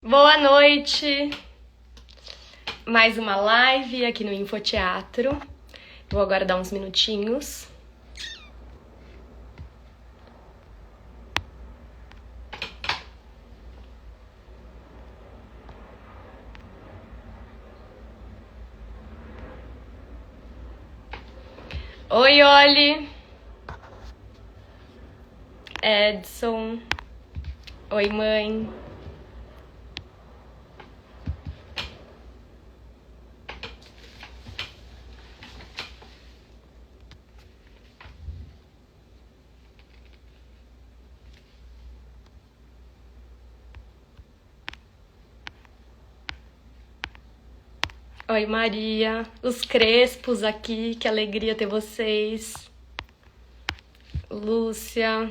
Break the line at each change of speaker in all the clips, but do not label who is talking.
Boa noite! Mais uma live aqui no Infoteatro. Vou agora dar uns minutinhos. Oi, Oli! Edson. Oi, mãe. Oi, Maria. Os Crespos aqui, que alegria ter vocês. Lúcia.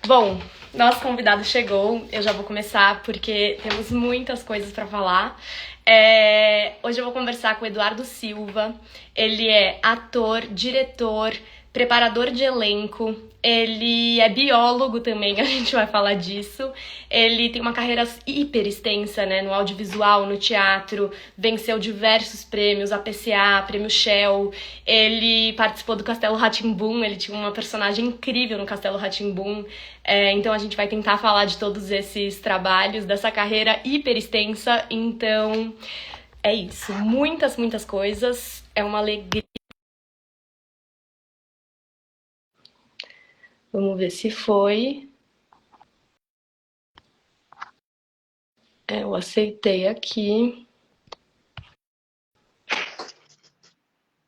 Bom, nosso convidado chegou, eu já vou começar porque temos muitas coisas para falar. Hoje eu vou conversar com o Eduardo Silva. Ele é ator, diretor, preparador de elenco, ele é biólogo também, a gente vai falar disso. Ele tem uma carreira hiper extensa, né, no audiovisual, no teatro, venceu diversos prêmios, APCA, Prêmio Shell. Ele participou do Castelo Rá-Tim-Bum, ele tinha uma personagem incrível no Castelo Rá-Tim-Bum. Então a gente vai tentar falar de todos esses trabalhos, dessa carreira hiper extensa. Então é isso, muitas coisas, é uma alegria. Vamos ver se foi. Eu aceitei aqui.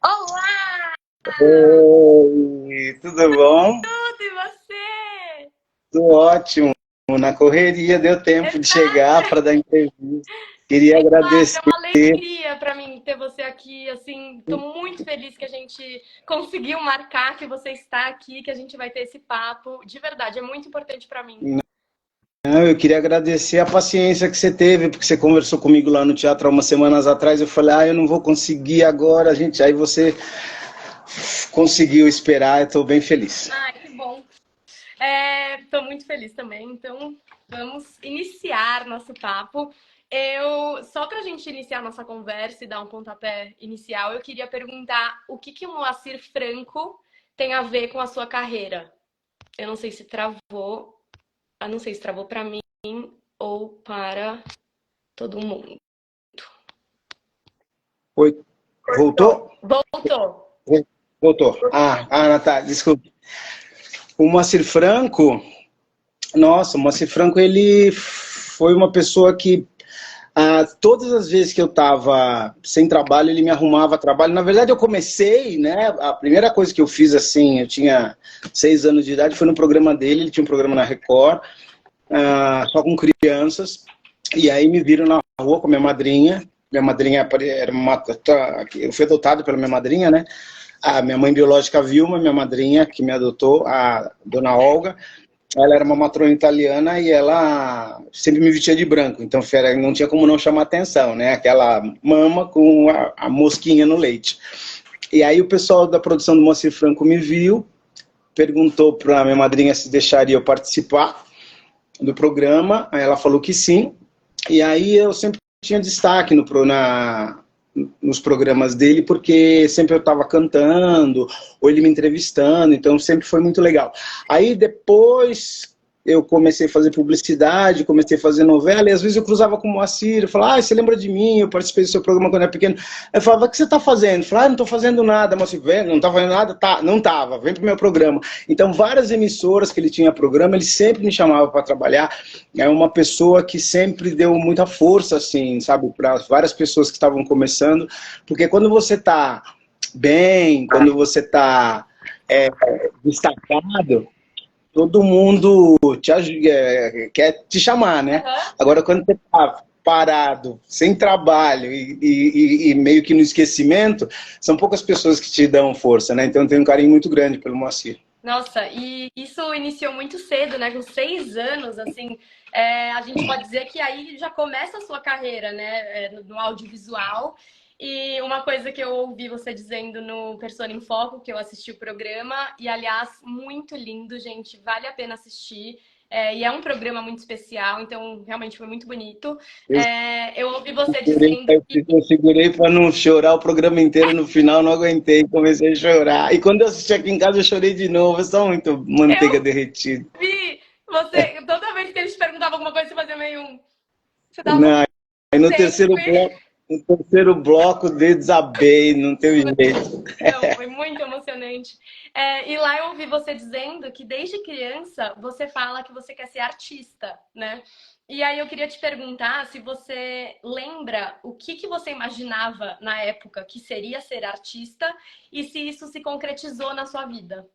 Olá!
Oi, tudo bom?
Tudo e você?
Tudo ótimo. Na correria deu tempo de chegar para dar entrevista. Queria
Claro, é
agradecer.
uma alegria para mim ter você aqui. Assim, tô muito feliz que a gente conseguiu marcar, que você está aqui, que a gente vai ter esse papo. De verdade, é muito importante para mim.
Não, eu queria agradecer a paciência que você teve, porque você conversou comigo lá no teatro há umas semanas atrás. Eu falei, eu não vou conseguir agora, gente. Aí você conseguiu esperar, eu estou bem feliz.
Ai, que bom. Tô muito feliz também. Então, vamos iniciar nosso papo. Só para a gente iniciar nossa conversa e dar um pontapé inicial, eu queria perguntar o que o Moacir Franco tem a ver com a sua carreira. Eu não sei se travou, não sei se travou para mim ou para todo mundo.
Oi, voltou?
Voltou.
Voltou. Natália, desculpe. O Moacir Franco, nossa, o Moacir Franco, ele foi uma pessoa que todas as vezes que eu estava sem trabalho, ele me arrumava trabalho. Na verdade, eu comecei, né? A primeira coisa que eu fiz, assim, eu tinha 6 anos de idade, foi no programa dele. Ele tinha um programa na Record, só com crianças. E aí me viram na rua com a minha madrinha. Minha madrinha era eu fui adotado pela minha madrinha, né? A minha mãe biológica Vilma, minha madrinha que me adotou, a dona Olga. Ela era uma matrona italiana e ela sempre me vestia de branco, então não tinha como não chamar atenção, né? Aquela mama com a mosquinha no leite. E aí o pessoal da produção do Moacir Franco me viu, perguntou para minha madrinha se deixaria eu participar do programa, aí ela falou que sim, e aí eu sempre tinha destaque nos programas dele, porque sempre eu estava cantando, ou ele me entrevistando, então sempre foi muito legal. Aí depois eu comecei a fazer publicidade, comecei a fazer novela, e às vezes eu cruzava com o Moacir, eu falava, você lembra de mim? Eu participei do seu programa quando eu era pequeno. Eu falava, o que você está fazendo? Eu falava, não estou fazendo nada. Moacir, não está fazendo nada? Tá, não estava, vem para o meu programa. Então, várias emissoras que ele tinha programa, ele sempre me chamava para trabalhar. É uma pessoa que sempre deu muita força, assim, sabe, para várias pessoas que estavam começando, porque quando você está bem, quando você está destacado, todo mundo quer te chamar, né?
Uhum.
Agora, quando você tá parado, sem trabalho e meio que no esquecimento, são poucas pessoas que te dão força, né? Então eu tenho um carinho muito grande pelo Moacir.
Nossa, e isso iniciou muito cedo, né? Com 6 anos, assim, a gente pode dizer que aí já começa a sua carreira, né? No audiovisual. E uma coisa que eu ouvi você dizendo no Persona em Foco, que eu assisti o programa, e aliás, muito lindo, gente, vale a pena assistir. E é um programa muito especial, então realmente foi muito bonito.
Eu
Eu ouvi você
segurei,
dizendo que.
eu segurei para não chorar o programa inteiro, no final não aguentei, comecei a chorar. E quando eu assisti aqui em casa, eu chorei de novo. Eu sou muito manteiga
Eu
derretida.
vi você, toda vez que eles perguntavam alguma coisa, você fazia meio um. Você dava um
Não, aí
sempre.
no terceiro bloco, desabei, não teve jeito.
Não, foi muito emocionante. E lá eu ouvi você dizendo que desde criança você fala que você quer ser artista, né? E aí eu queria te perguntar se você lembra o que você imaginava na época que seria ser artista e se isso se concretizou na sua vida.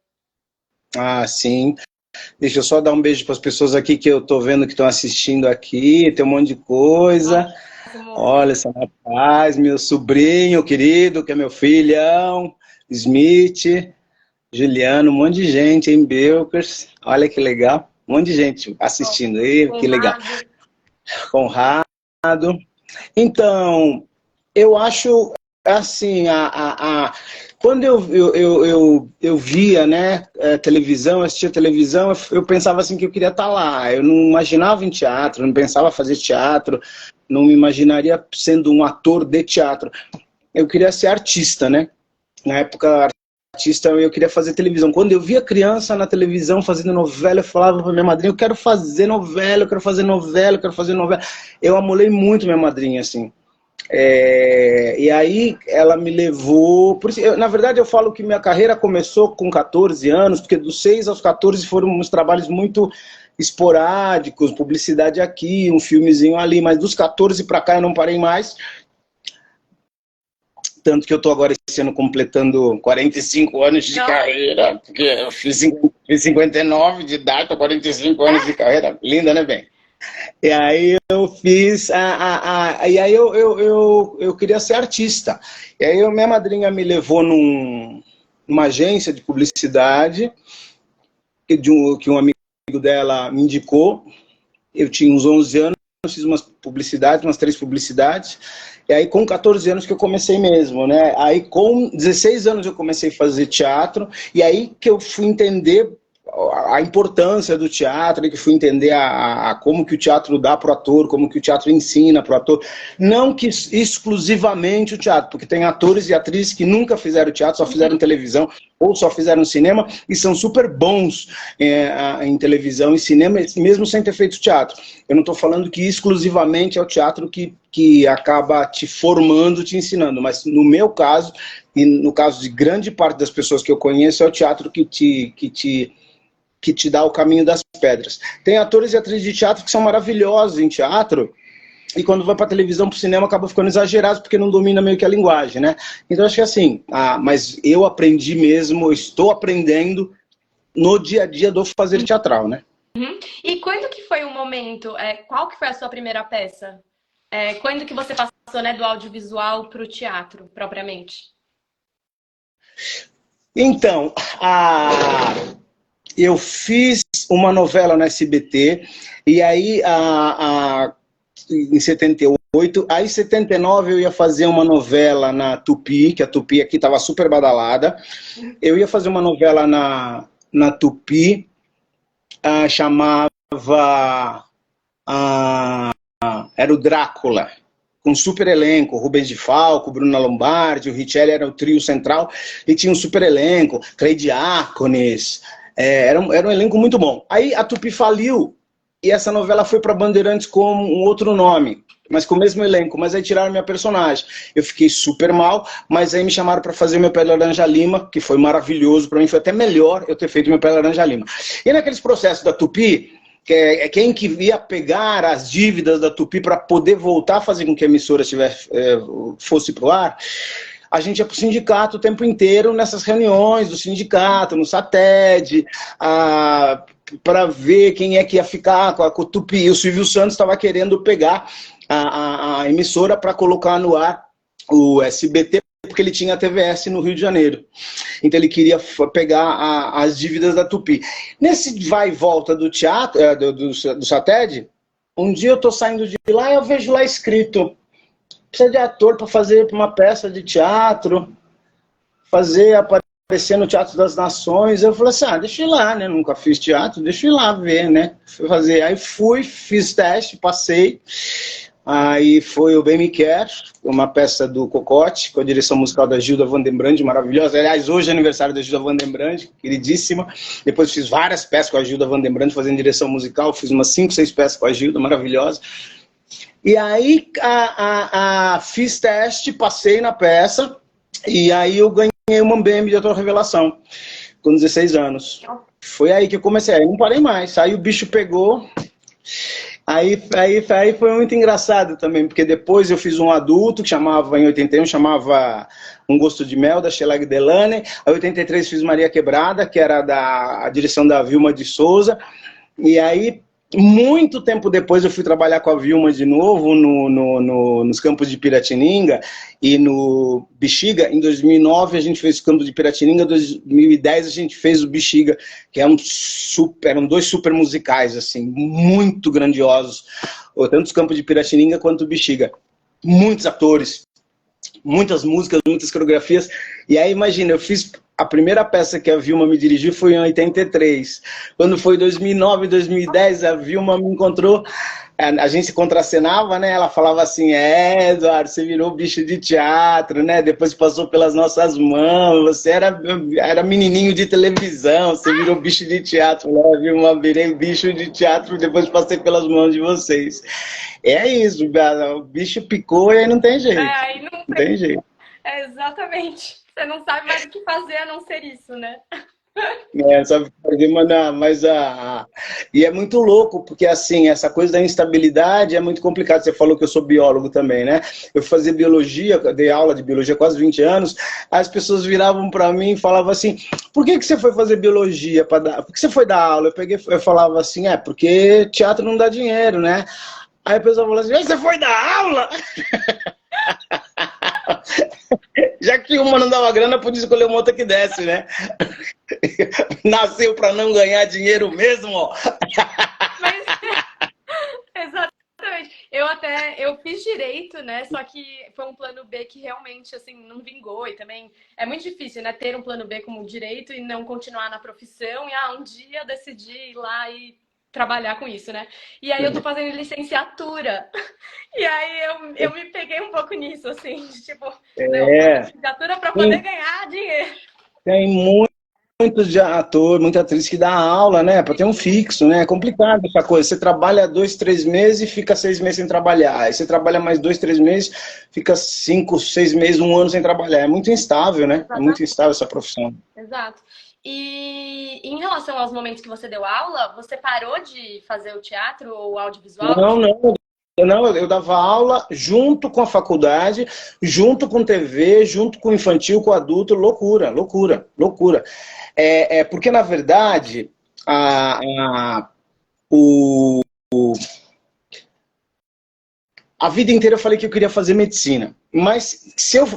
Ah, sim. Deixa eu só dar um beijo para as pessoas aqui que eu tô vendo que estão assistindo aqui. Tem um monte de coisa.
Máximo.
Olha, esse rapaz, meu sobrinho querido, que é meu filhão, Smith, Juliano, um monte de gente em Belkers. Olha que legal. Um monte de gente assistindo aí, que legal.
Honrado.
Conrado. Então, eu acho assim, quando eu via, né, televisão, assistia televisão, eu pensava assim que eu queria estar lá. Eu não imaginava em teatro, não pensava fazer teatro, não me imaginaria sendo um ator de teatro. Eu queria ser artista, né? Na época, artista, eu queria fazer televisão. Quando eu via criança na televisão fazendo novela, eu falava para minha madrinha, eu quero fazer novela, eu quero fazer novela, eu quero fazer novela. Eu amolei muito minha madrinha, assim. E aí ela me levou... Por isso, na verdade, eu falo que minha carreira começou com 14 anos, porque dos 6 aos 14 foram uns trabalhos muito esporádicos, publicidade aqui, um filmezinho ali, mas dos 14 para cá eu não parei mais. Tanto que eu estou agora esse ano completando 45 anos de carreira, porque eu fiz 59 de idade, estou 45 anos de carreira, linda, né, bem? E aí eu fiz, e aí eu queria ser artista. E aí minha madrinha me levou numa agência de publicidade, que um amigo dela me indicou. Eu tinha uns 11 anos, fiz umas publicidades, umas 3 publicidades. E aí com 14 anos que eu comecei mesmo, né? Aí com 16 anos eu comecei a fazer teatro, e aí que eu fui entender a importância do teatro, e que fui entender como que o teatro dá para o ator, como que o teatro ensina para o ator. Não que exclusivamente o teatro, porque tem atores e atrizes que nunca fizeram teatro, só fizeram televisão ou só fizeram cinema e são super bons em televisão e cinema, mesmo sem ter feito teatro. Eu não estou falando que exclusivamente é o teatro que acaba te formando, te ensinando, mas no meu caso, e no caso de grande parte das pessoas que eu conheço, é o teatro que te dá o caminho das pedras. Tem atores e atrizes de teatro que são maravilhosos em teatro, e quando vai para televisão, para o cinema, acaba ficando exagerado, porque não domina meio que a linguagem, né? Então, acho que assim, mas eu aprendi mesmo, eu estou aprendendo no dia a dia do fazer teatral, né?
E quando que foi o momento, qual que foi a sua primeira peça? Quando que você passou, né, do audiovisual para o teatro, propriamente?
Então, eu fiz uma novela na SBT, e aí em 78, aí em 79 eu ia fazer uma novela na Tupi, que a Tupi aqui estava super badalada. Eu ia fazer uma novela na Tupi, chamava... era o Drácula, com super elenco, Rubens de Falco, Bruna Lombardi, o Richelli era o trio central, e tinha um super elenco, Clay Diácones, era um elenco muito bom. Aí a Tupi faliu, e essa novela foi para Bandeirantes com um outro nome, mas com o mesmo elenco, mas aí tiraram minha personagem. Eu fiquei super mal, mas aí me chamaram para fazer Meu Pé de Laranja Lima, que foi maravilhoso, para mim foi até melhor eu ter feito Meu Pé de Laranja Lima. E naqueles processos da Tupi, quem que ia pegar as dívidas da Tupi para poder voltar a fazer com que a emissora fosse para o ar, a gente ia para o sindicato o tempo inteiro nessas reuniões do sindicato, no SATED, para ver quem é que ia ficar com a Tupi. O Silvio Santos estava querendo pegar a emissora para colocar no ar o SBT, porque ele tinha a TVS no Rio de Janeiro. Então ele queria pegar as dívidas da Tupi. Nesse vai e volta do teatro, do SATED, um dia eu estou saindo de lá e eu vejo lá escrito: precisa de ator para fazer uma peça de teatro, aparecer no Teatro das Nações. Eu falei assim, deixa eu ir lá, né? Nunca fiz teatro, deixa eu ir lá ver, né? Fui fazer. Aí fui, fiz teste, passei. Aí foi o Bem Me Quer, uma peça do Cocote, com a direção musical da Gilda Vandenbrand, maravilhosa. Aliás, hoje é aniversário da Gilda Vandenbrand, queridíssima. Depois fiz várias peças com a Gilda Vandenbrand, fazendo direção musical. Fiz umas 5, 6 peças com a Gilda, maravilhosa. E aí fiz teste, passei na peça, e aí eu ganhei uma BM de ator revelação, com 16 anos. Foi aí que eu comecei, aí não parei mais. Aí o bicho pegou. Aí foi muito engraçado também, porque depois eu fiz um adulto que em 81, chamava Um Gosto de Mel, da Sheila Delane. Em 83 fiz Maria Quebrada, que era a direção da Vilma de Souza. E aí, muito tempo depois, eu fui trabalhar com a Vilma de novo nos campos de Piratininga e no Bexiga. Em 2009 a gente fez o campo de Piratininga, em 2010 a gente fez o Bexiga, que eram 2 super musicais, assim, muito grandiosos, tanto os campos de Piratininga quanto o Bexiga. Muitos atores, muitas músicas, muitas coreografias. E aí, imagina, eu fiz... A primeira peça que a Vilma me dirigiu foi em 83. Quando foi 2009, 2010, a Vilma me encontrou, a gente se contracenava, né? Ela falava assim, Eduardo, você virou bicho de teatro, né? Depois passou pelas nossas mãos, você era menininho de televisão, você virou bicho de teatro. Né? Vilma, virei bicho de teatro, depois passei pelas mãos de vocês. É isso, o bicho picou e aí não tem jeito.
Aí não
tem jeito.
Exatamente. Você não sabe mais o que fazer a não ser isso, né?
Sabe fazer, mas e é muito louco, porque assim, essa coisa da instabilidade é muito complicado. Você falou que eu sou biólogo também, né? Eu fazia biologia, dei aula de biologia há quase 20 anos, as pessoas viravam para mim e falavam assim, por que você foi fazer biologia? Por que você foi dar aula? Eu falava assim, porque teatro não dá dinheiro, né? Aí a pessoa falou assim, você foi dar aula? Já que uma não dava grana, podia escolher uma outra que desse, né? Nasceu para não ganhar dinheiro mesmo, ó.
Mas, exatamente. Eu fiz direito, né? Só que foi um plano B que realmente, assim, não vingou. E também é muito difícil, né? Ter um plano B como direito e não continuar na profissão. E, um dia eu decidi ir lá e trabalhar com isso, né? E aí eu tô fazendo licenciatura. E aí eu me peguei um pouco nisso, assim, de tipo, licenciatura para poder ganhar dinheiro.
Tem muitos ator, muita atriz que dá aula, né? Para ter um fixo, né? É complicado essa coisa. Você trabalha 2, 3 meses e fica 6 meses sem trabalhar. Aí você trabalha mais 2, 3 meses, fica 5, 6 meses, 1 ano sem trabalhar. É muito instável, né? É muito instável essa profissão.
Exato. E em relação aos momentos que você deu aula, você parou de fazer o teatro ou o audiovisual?
Não, eu dava aula junto com a faculdade, junto com TV, junto com o infantil, com o adulto, loucura. Porque, na verdade, a vida inteira eu falei que eu queria fazer medicina. Mas se eu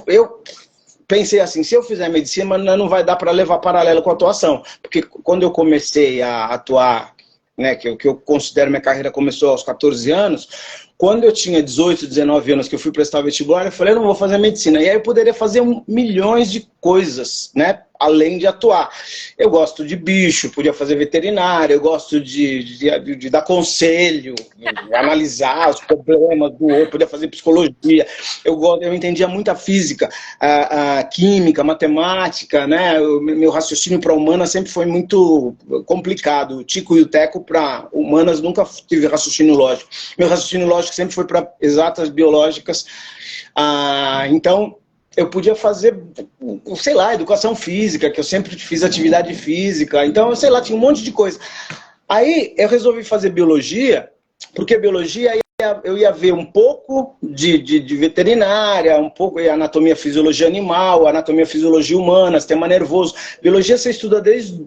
pensei assim, se eu fizer medicina, não vai dar para levar paralelo com a atuação. Porque quando eu comecei a atuar, né, que eu considero minha carreira começou aos 14 anos, quando eu tinha 18, 19 anos que eu fui prestar vestibular, eu falei, eu não vou fazer medicina. E aí eu poderia fazer milhões de coisas, né? Além de atuar. Eu gosto de bicho, podia fazer veterinária, eu gosto de dar conselho, de analisar os problemas do outro, podia fazer psicologia. Eu entendia muita física, a química, matemática, né? Meu raciocínio para humanas sempre foi muito complicado. O Tico e o Teco para humanas nunca tive raciocínio lógico. Meu raciocínio lógico sempre foi para exatas biológicas. Então, eu podia fazer, sei lá, educação física, que eu sempre fiz atividade física. Então, sei lá, tinha um monte de coisa. Aí, eu resolvi fazer biologia, porque biologia eu ia ver um pouco de veterinária, um pouco de anatomia, fisiologia animal, anatomia, fisiologia humana, sistema nervoso. Biologia você estuda desde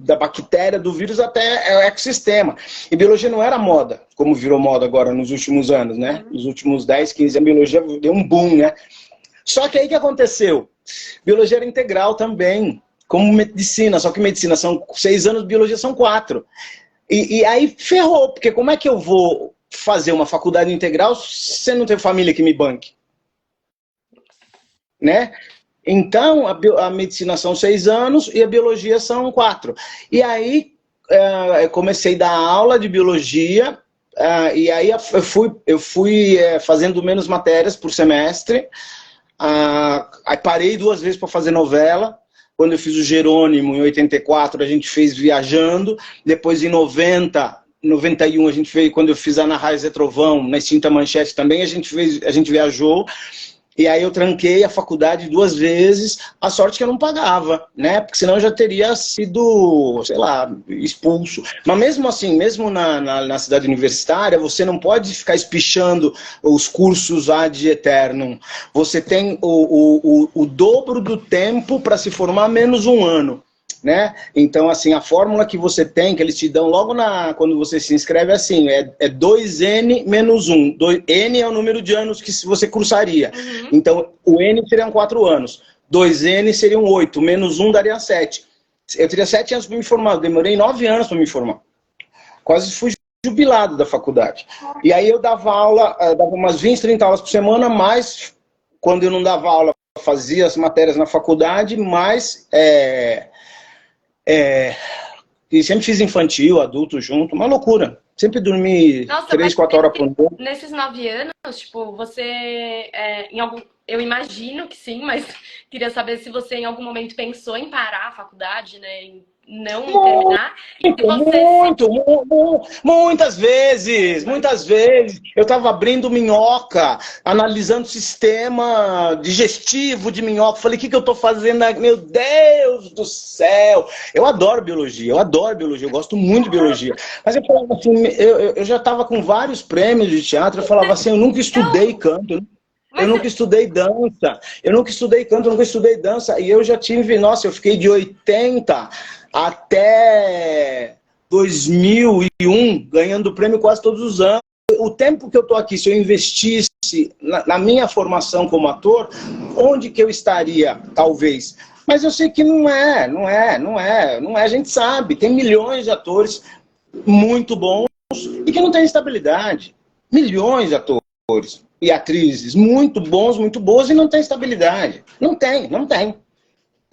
da bactéria, do vírus até o ecossistema. E biologia não era moda, como virou moda agora nos últimos anos, né? Nos últimos 10, 15 anos, a biologia deu um boom, né? Só que aí o que aconteceu? Biologia era integral também, como medicina, só que medicina são 6 anos, biologia são 4. E aí ferrou, porque como é que eu vou fazer uma faculdade integral se você não tem família que me banque? Né? Então, a medicina são 6 anos e a biologia são 4. E aí, eu comecei a dar aula de biologia, e aí eu fui fazendo menos matérias por semestre, aí parei 2 vezes para fazer novela. Quando eu fiz o Jerônimo, em 84, a gente fez Viajando. Depois, em 91, a gente fez, quando eu fiz Ana Raiz e Trovão, na extinta Manchete também, a gente viajou. E aí eu tranquei a faculdade 2 vezes, a sorte que eu não pagava, né? Porque senão eu já teria sido, sei lá, expulso. Mas mesmo assim, mesmo na cidade universitária, você não pode ficar espichando os cursos ad eternum. Você tem o dobro do tempo para se formar, menos 1 ano. Né? Então, assim, a fórmula que você tem, que eles te dão logo quando você se inscreve, é assim, é 2N menos 1. N é o número de anos que você cursaria. Uhum. Então, o N seriam 4 anos. 2N seriam 8, menos 1 daria 7. Eu teria 7 anos para me formar, eu demorei 9 anos para me formar. Quase fui jubilado da faculdade. E aí eu dava aula, dava umas 20, 30 aulas por semana, mas quando eu não dava aula, fazia as matérias na faculdade, mas... e sempre fiz infantil, adulto junto, uma loucura. Sempre dormi 3, 4 horas por dia.
Nesses 9 anos, tipo, você eu imagino que sim, mas queria saber se você em algum momento pensou em parar a faculdade, né? Em não terminar.
Muitas vezes. Eu estava abrindo minhoca, analisando o sistema digestivo de minhoca. Falei, o que eu estou fazendo? Meu Deus do céu! Eu adoro biologia, eu gosto muito de biologia. Mas eu falava assim, eu já estava com vários prêmios de teatro, eu falava assim, eu nunca estudei canto, eu nunca estudei dança, eu nunca estudei canto, eu nunca estudei dança. E eu já tive, nossa, eu fiquei de 80 até 2001 ganhando prêmio quase todos os anos. O tempo que eu estou aqui, se eu investisse na minha formação como ator, onde que eu estaria, talvez? Mas eu sei que não é, a gente sabe, tem milhões de atores muito bons e que não têm estabilidade. Milhões de atores e atrizes muito bons, muito boas e não tem estabilidade. Não tem.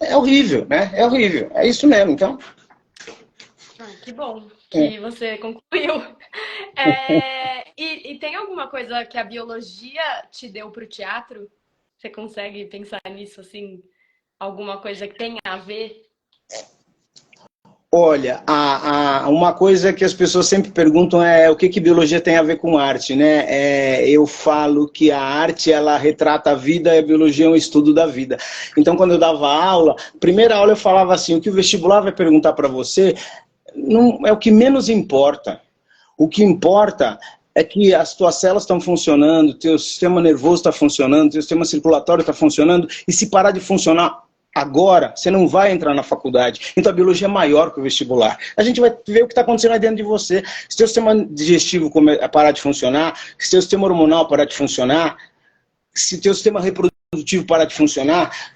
É horrível, né? É horrível. É isso mesmo, então.
Que bom que você concluiu. E tem alguma coisa que a biologia te deu para o teatro? Você consegue pensar nisso, assim? Alguma coisa que tenha a ver?
Olha, uma coisa que as pessoas sempre perguntam é o que biologia tem a ver com arte, né? Eu falo que a arte, ela retrata a vida e a biologia é um estudo da vida. Então, quando eu dava aula, primeira aula eu falava assim, o que o vestibular vai perguntar para você não é o que menos importa. O que importa é que as tuas células estão funcionando, teu sistema nervoso está funcionando, teu sistema circulatório está funcionando, e se parar de funcionar agora, você não vai entrar na faculdade. Então a biologia é maior que o vestibular. A gente vai ver o que está acontecendo aí dentro de você. Se teu sistema digestivo parar de funcionar, se teu sistema hormonal parar de funcionar, se teu sistema reprodutivo parar de funcionar,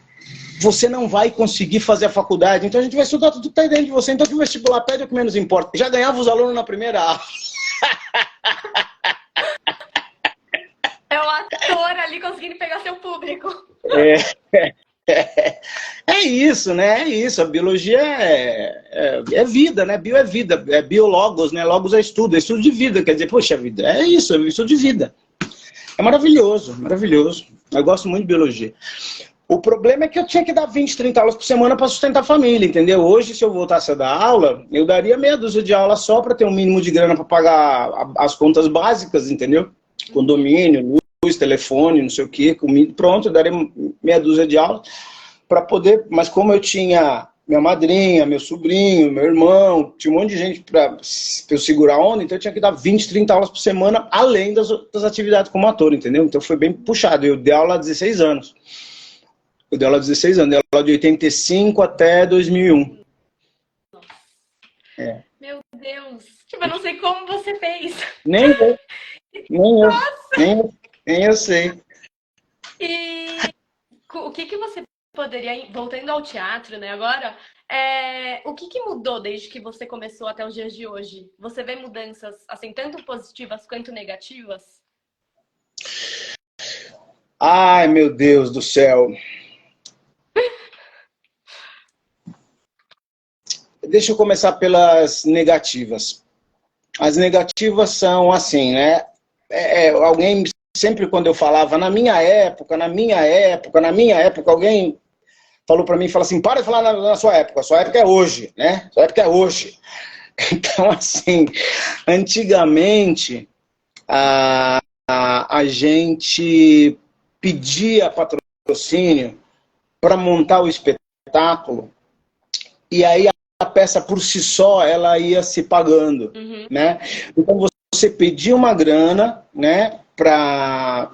você não vai conseguir fazer a faculdade. Então a gente vai estudar tudo que está aí dentro de você. Então o que o vestibular pede é o que menos importa. Já ganhava os alunos na primeira aula.
É o ator ali conseguindo pegar seu público.
É isso, né? É isso. A biologia é vida, né? Bio é vida. É biologos, né? Logos é estudo de vida. Quer dizer, poxa vida, é isso, é estudo de vida. É maravilhoso, maravilhoso. Eu gosto muito de biologia. O problema é que eu tinha que dar 20, 30 aulas por semana para sustentar a família, entendeu? Hoje, se eu voltasse a dar aula, eu daria meia dúzia de aulas só para ter um mínimo de grana para pagar as contas básicas, entendeu? Condomínio, luz, telefone, não sei o quê, comida, pronto, eu daria meia dúzia de aulas para poder, mas como eu tinha minha madrinha, meu sobrinho, meu irmão, tinha um monte de gente para eu segurar a onda, então eu tinha que dar 20, 30 aulas por semana, além das atividades como ator, entendeu? Então foi bem puxado, eu dei aula há 16 anos. Eu dei aula há 16 anos, dei aula de 85 até 2001.
Nossa. Meu Deus, tipo, eu não sei como você fez.
Nem eu sei.
E o que você poderia, voltando ao teatro, né, agora, O que que mudou desde que você começou até os dias de hoje? Você vê mudanças, assim, tanto positivas quanto negativas?
Ai, meu Deus do céu. Deixa eu começar pelas negativas. As negativas são assim, né? Alguém sempre quando eu falava na minha época, alguém falou para mim, fala assim, para de falar na sua época é hoje, né? Sua época é hoje. Então, assim, antigamente a gente pedia patrocínio para montar o espetáculo e aí a peça por si só ela ia se pagando, né? Então você pedia uma grana, né, para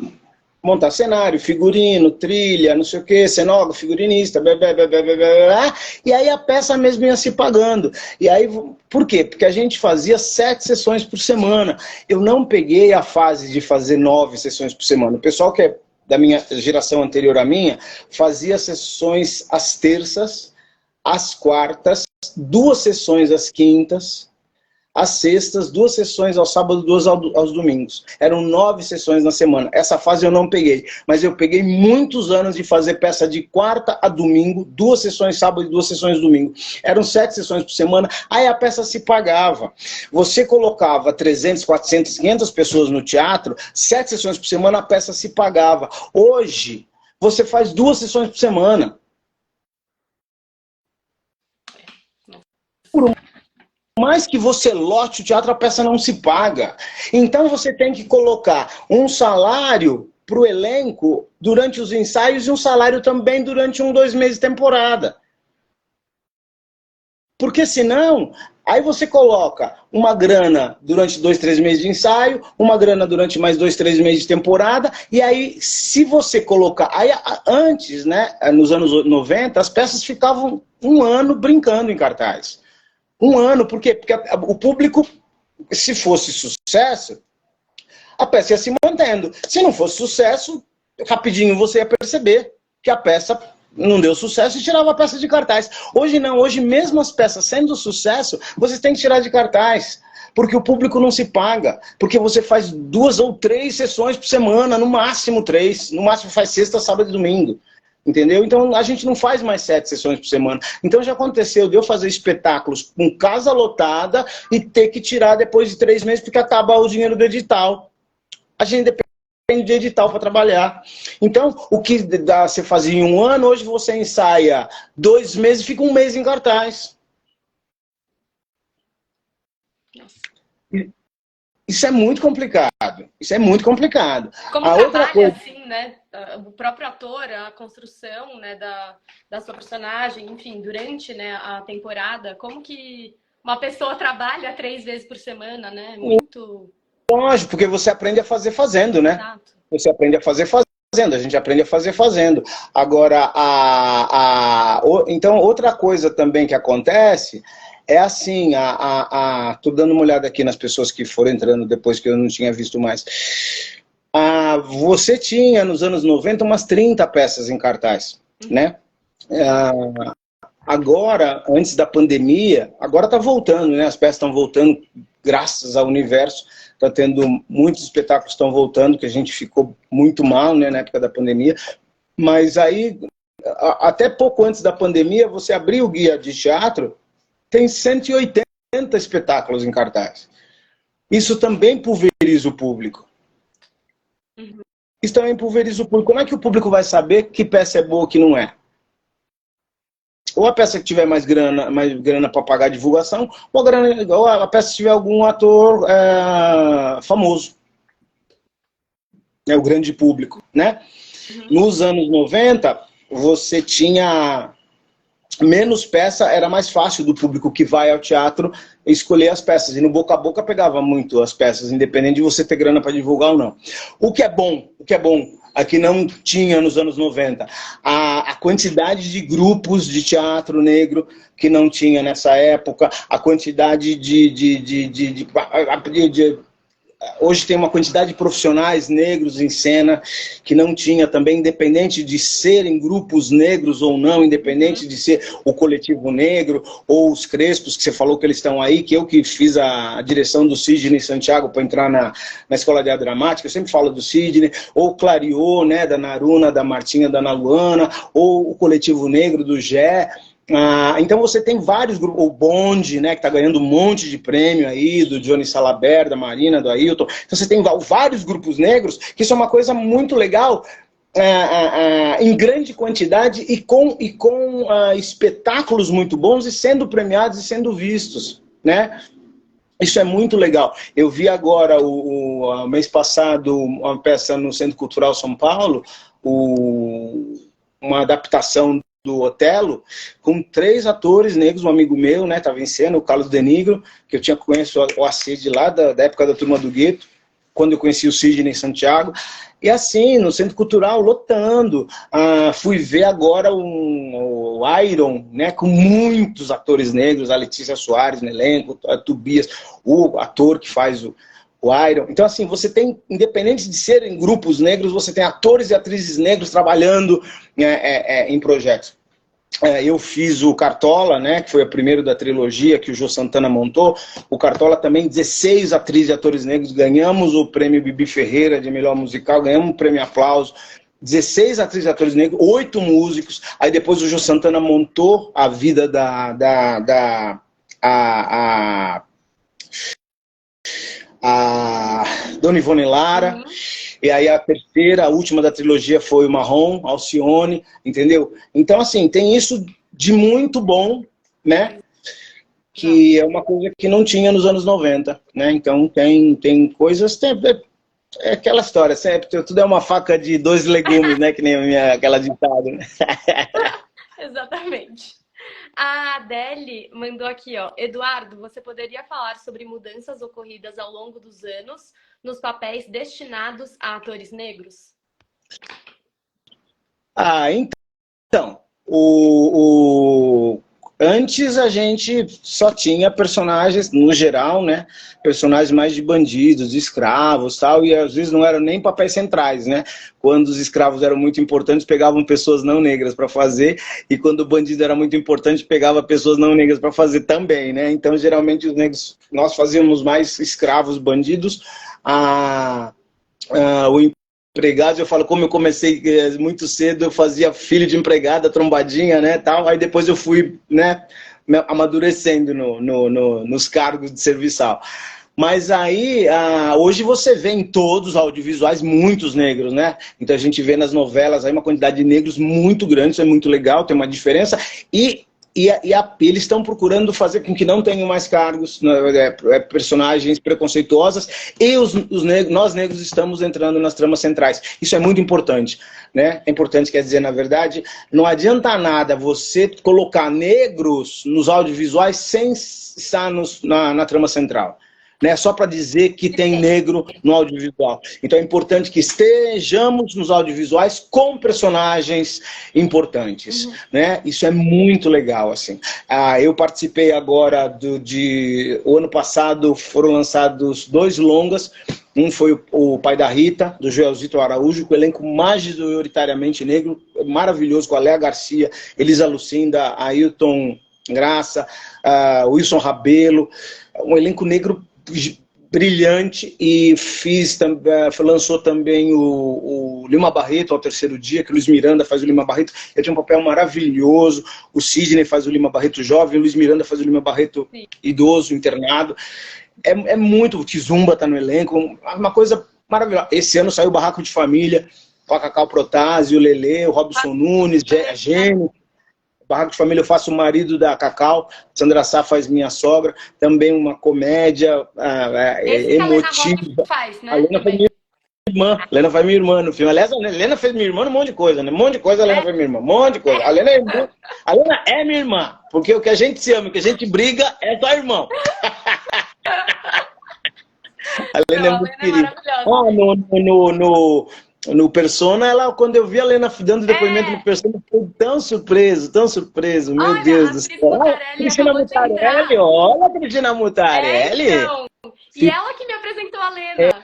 montar cenário, figurino, trilha, não sei o que, cenógrafo, figurinista, blá, blá, blá, blá, blá, blá, e aí a peça mesmo ia se pagando. E aí, por quê? Porque a gente fazia 7 sessões por semana. Eu não peguei a fase de fazer 9 sessões por semana. O pessoal que é da minha geração anterior à minha, fazia sessões às terças, às quartas, 2 sessões às quintas, às sextas, 2 sessões aos sábados, 2 aos domingos. Eram 9 sessões na semana. Essa fase eu não peguei, mas eu peguei muitos anos de fazer peça de quarta a domingo, 2 sessões sábado e 2 sessões domingo. Eram 7 sessões por semana, aí a peça se pagava. Você colocava 300, 400, 500 pessoas no teatro, 7 sessões por semana, a peça se pagava. Hoje, você faz 2 sessões por semana. Por mais que você lote o teatro, a peça não se paga. Então você tem que colocar um salário para o elenco durante os ensaios e um salário também durante 1, 2 meses de temporada. Porque senão, aí você coloca uma grana durante 2, 3 meses de ensaio, uma grana durante mais 2, 3 meses de temporada, e aí se você colocar... Aí, antes, né, nos anos 90, as peças ficavam 1 ano brincando em cartaz. 1 ano, por quê? Porque o público, se fosse sucesso, a peça ia se mantendo. Se não fosse sucesso, rapidinho você ia perceber que a peça não deu sucesso e tirava a peça de cartaz. Hoje não, hoje mesmo as peças sendo sucesso, você tem que tirar de cartaz. Porque o público não se paga. Porque você faz 2 ou 3 sessões por semana, no máximo 3. No máximo faz sexta, sábado e domingo. Entendeu? Então a gente não faz mais 7 sessões por semana. Então já aconteceu de eu fazer espetáculos com casa lotada e ter que tirar depois de 3 meses porque acaba o dinheiro do edital. A gente depende de edital para trabalhar. Então o que você fazia em 1 ano, hoje você ensaia 2 meses e fica 1 mês em cartaz. Isso é muito complicado. Isso é muito complicado.
Como
a
trabalha,
outra coisa...
assim, né? O próprio ator, a construção, né, da sua personagem, enfim, durante, né, a temporada, como que uma pessoa trabalha 3 vezes por semana, né? Muito...
Lógico, porque você aprende a fazer fazendo, né?
Exato.
Você aprende a fazer fazendo, a gente aprende a fazer fazendo. Agora, então, outra coisa também que acontece é assim, tô dando uma olhada aqui nas pessoas que foram entrando depois que eu não tinha visto mais. Você tinha, nos anos 90, umas 30 peças em cartaz, né? Agora, antes da pandemia, agora está voltando, né? As peças estão voltando, graças ao universo. Está tendo muitos espetáculos que estão voltando, que a gente ficou muito mal, né, na época da pandemia. Mas aí, até pouco antes da pandemia, você abriu o guia de teatro, tem 180 espetáculos em cartaz. Isso também pulveriza o público. Isso também pulveriza o público. Como é que o público vai saber que peça é boa ou que não é? Ou a peça que tiver mais grana para pagar a divulgação, ou a peça que tiver algum ator famoso. É o grande público, né? Nos anos 90, você tinha menos peça, era mais fácil do público que vai ao teatro escolher as peças. E no boca a boca pegava muito as peças, independente de você ter grana para divulgar ou não. O que é bom, aqui não tinha nos anos 90, a quantidade de grupos de teatro negro que não tinha nessa época, a quantidade hoje tem uma quantidade de profissionais negros em cena que não tinha também, independente de serem grupos negros ou não, independente de ser o Coletivo Negro ou os Crespos, que você falou que eles estão aí, que eu que fiz a direção do Sidney Santiago para entrar na Escola de Arte Dramática, eu sempre falo do Sidney, ou o Clariô, né, da Naruna, da Martinha, da Ana Luana, ou o Coletivo Negro do Gé. Então você tem vários grupos, o Bonde, né, que está ganhando um monte de prêmio aí, do Johnny Salaber, da Marina, do Ailton. Então você tem vários grupos negros, que isso é uma coisa muito legal, em grande quantidade e com espetáculos muito bons e sendo premiados e sendo vistos, né? Isso é muito legal. Eu vi agora, o mês passado, uma peça no Centro Cultural São Paulo, uma adaptação do Otelo, com 3 atores negros, um amigo meu, né, estava em cena, o Carlos Denigro, que eu conheço o Acide lá, da época da Turma do Gueto, quando eu conheci o Sidney Santiago, e assim, no Centro Cultural, lotando. Fui ver agora o Iron, né, com muitos atores negros, a Letícia Soares no elenco, a Tobias, o ator que faz o Iron. Então, assim, você tem, independente de serem grupos negros, você tem atores e atrizes negros trabalhando em projetos. Eu fiz o Cartola, né, que foi o primeiro da trilogia que o Jô Santana montou. O Cartola também, 16 atrizes e atores negros. Ganhamos o prêmio Bibi Ferreira de melhor musical, ganhamos o prêmio Aplauso. 16 atrizes e atores negros, 8 músicos. Aí depois o Jô Santana montou a vida a Dona Ivone Lara, e aí a terceira, a última da trilogia foi o Marrom, Alcione, entendeu? Então, assim, tem isso de muito bom, né? Que é uma coisa que não tinha nos anos 90, né? Então, tem coisas... É aquela história, sempre, tudo é uma faca de 2 legumes, né? Que nem aquela ditada, né?
Exatamente. A Adele mandou aqui, ó. Eduardo, você poderia falar sobre mudanças ocorridas ao longo dos anos nos papéis destinados a atores negros?
Então, antes a gente só tinha personagens, no geral, né? Personagens mais de bandidos, de escravos, tal, e às vezes não eram nem papéis centrais, né? Quando os escravos eram muito importantes, pegavam pessoas não negras para fazer, e quando o bandido era muito importante, pegava pessoas não negras para fazer também, né? Então, geralmente, os negros, nós fazíamos mais escravos, bandidos, o empregados, eu falo, como eu comecei muito cedo, eu fazia filho de empregada, trombadinha, né, tal, aí depois eu fui, né, amadurecendo nos cargos de serviçal. Mas aí, hoje você vê em todos os audiovisuais muitos negros, né? Então a gente vê nas novelas aí uma quantidade de negros muito grande, isso é muito legal, tem uma diferença, e eles estão procurando fazer com que não tenham mais cargos, personagens preconceituosas, e nós negros estamos entrando nas tramas centrais. Isso é muito importante, né? É importante, quer dizer, na verdade, não adianta nada você colocar negros nos audiovisuais sem estar na trama central. Né, só para dizer que tem negro no audiovisual. Então é importante que estejamos nos audiovisuais com personagens importantes. Né? Isso é muito legal. Assim. Eu participei agora o ano passado foram lançados 2 longas. Um foi o Pai da Rita, do Joelzito Araújo, com o elenco majoritariamente negro, maravilhoso, com a Léa Garcia, Elisa Lucinda, Ailton Graça, Wilson Rabelo, um elenco negro brilhante, e lançou também o Lima Barreto ao terceiro dia, que o Luiz Miranda faz o Lima Barreto. Ele tem um papel maravilhoso, o Sidney faz o Lima Barreto jovem, o Luiz Miranda faz o Lima Barreto idoso, internado. É muito, o Kizumba tá no elenco, uma coisa maravilhosa. Esse ano saiu o Barraco de Família, com a Cacau Protásio, o Lelê, o Robson Nunes, a Gênio. Barraco de Família, eu faço o marido da Cacau, Sandra Sá faz minha sogra, também uma comédia emotiva. A Lena faz minha irmã, Lena faz minha irmã no filme. Aliás, a Lena fez minha irmã um monte de coisa, né? Um monte de coisa a Lena fez minha irmã, um monte de coisa. A Lena é minha irmã, porque o que a gente se ama, o que a gente briga é só irmão. A Lena é muito querida. No Persona, quando eu vi a Lena dando depoimento no Persona, eu fiquei tão surpreso, meu Deus do céu. Cristina Mutarelli, olha a Cristina Mutarelli.
Então, e ela que me apresentou a Lena.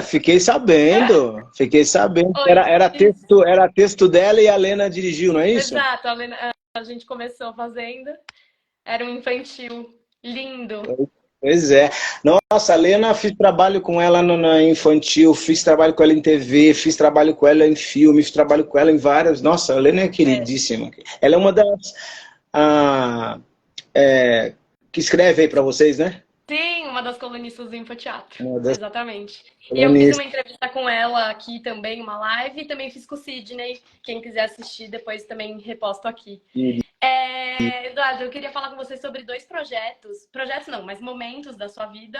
Fiquei sabendo. Fiquei sabendo.
Oi,
Era texto dela e a Lena dirigiu, não é isso?
exato, a gente começou fazendo, era um infantil lindo.
Pois é. Nossa, a Lena, fiz trabalho com ela na infantil, fiz trabalho com ela em TV, fiz trabalho com ela em filme, fiz trabalho com ela em várias. Nossa, a Lena é
É.
queridíssima. Ela é uma das ah, que escreve aí para vocês, né?
Sim, uma das colunistas do Infoteatro,
Uma das
exatamente. E eu fiz uma
colunistas.
entrevista com ela aqui também, uma live, e também fiz com o Sidney. Quem quiser assistir depois também reposto aqui. Eduardo, eu queria falar com você sobre dois projetos não, mas momentos da sua vida.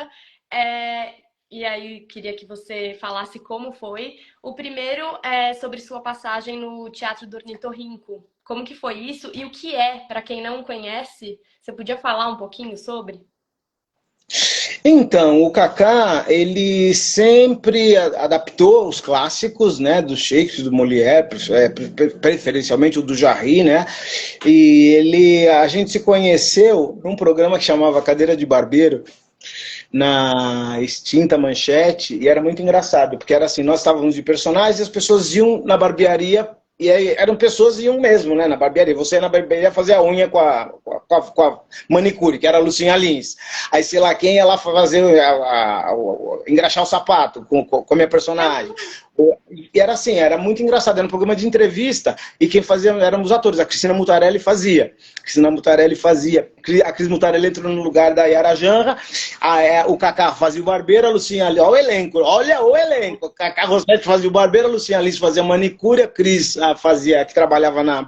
E aí queria que você falasse como foi. O primeiro é sobre sua passagem no Teatro do Ornitorrinco. Como que foi isso e o que é, para quem não conhece, você podia falar um pouquinho sobre?
Então, o Kaká, ele sempre adaptou os clássicos, né, do Shakespeare, do Molière, preferencialmente o do Jarry, né, e a gente se conheceu num programa que chamava Cadeira de Barbeiro, na extinta Manchete, e era muito engraçado, porque era assim, nós estávamos de personagens e as pessoas iam na barbearia, e aí eram pessoas que iam mesmo, né, na barbearia. Você ia na barbearia fazer a unha com a manicure, que era a Lucinha Lins. Aí, sei lá, quem ia lá fazer engraxar o sapato com a minha personagem. E era assim, era muito engraçado, era um programa de entrevista, e quem fazia eram os atores, a Cristina Mutarelli fazia. A Cris Mutarelli entrou no lugar da Yara Janra, o Kaká fazia o barbeiro, a Lucinha Lins, olha o elenco, o Kaká Rossetti fazia o barbeiro, a Lucinha Lins fazia a manicure, a Cris que trabalhava na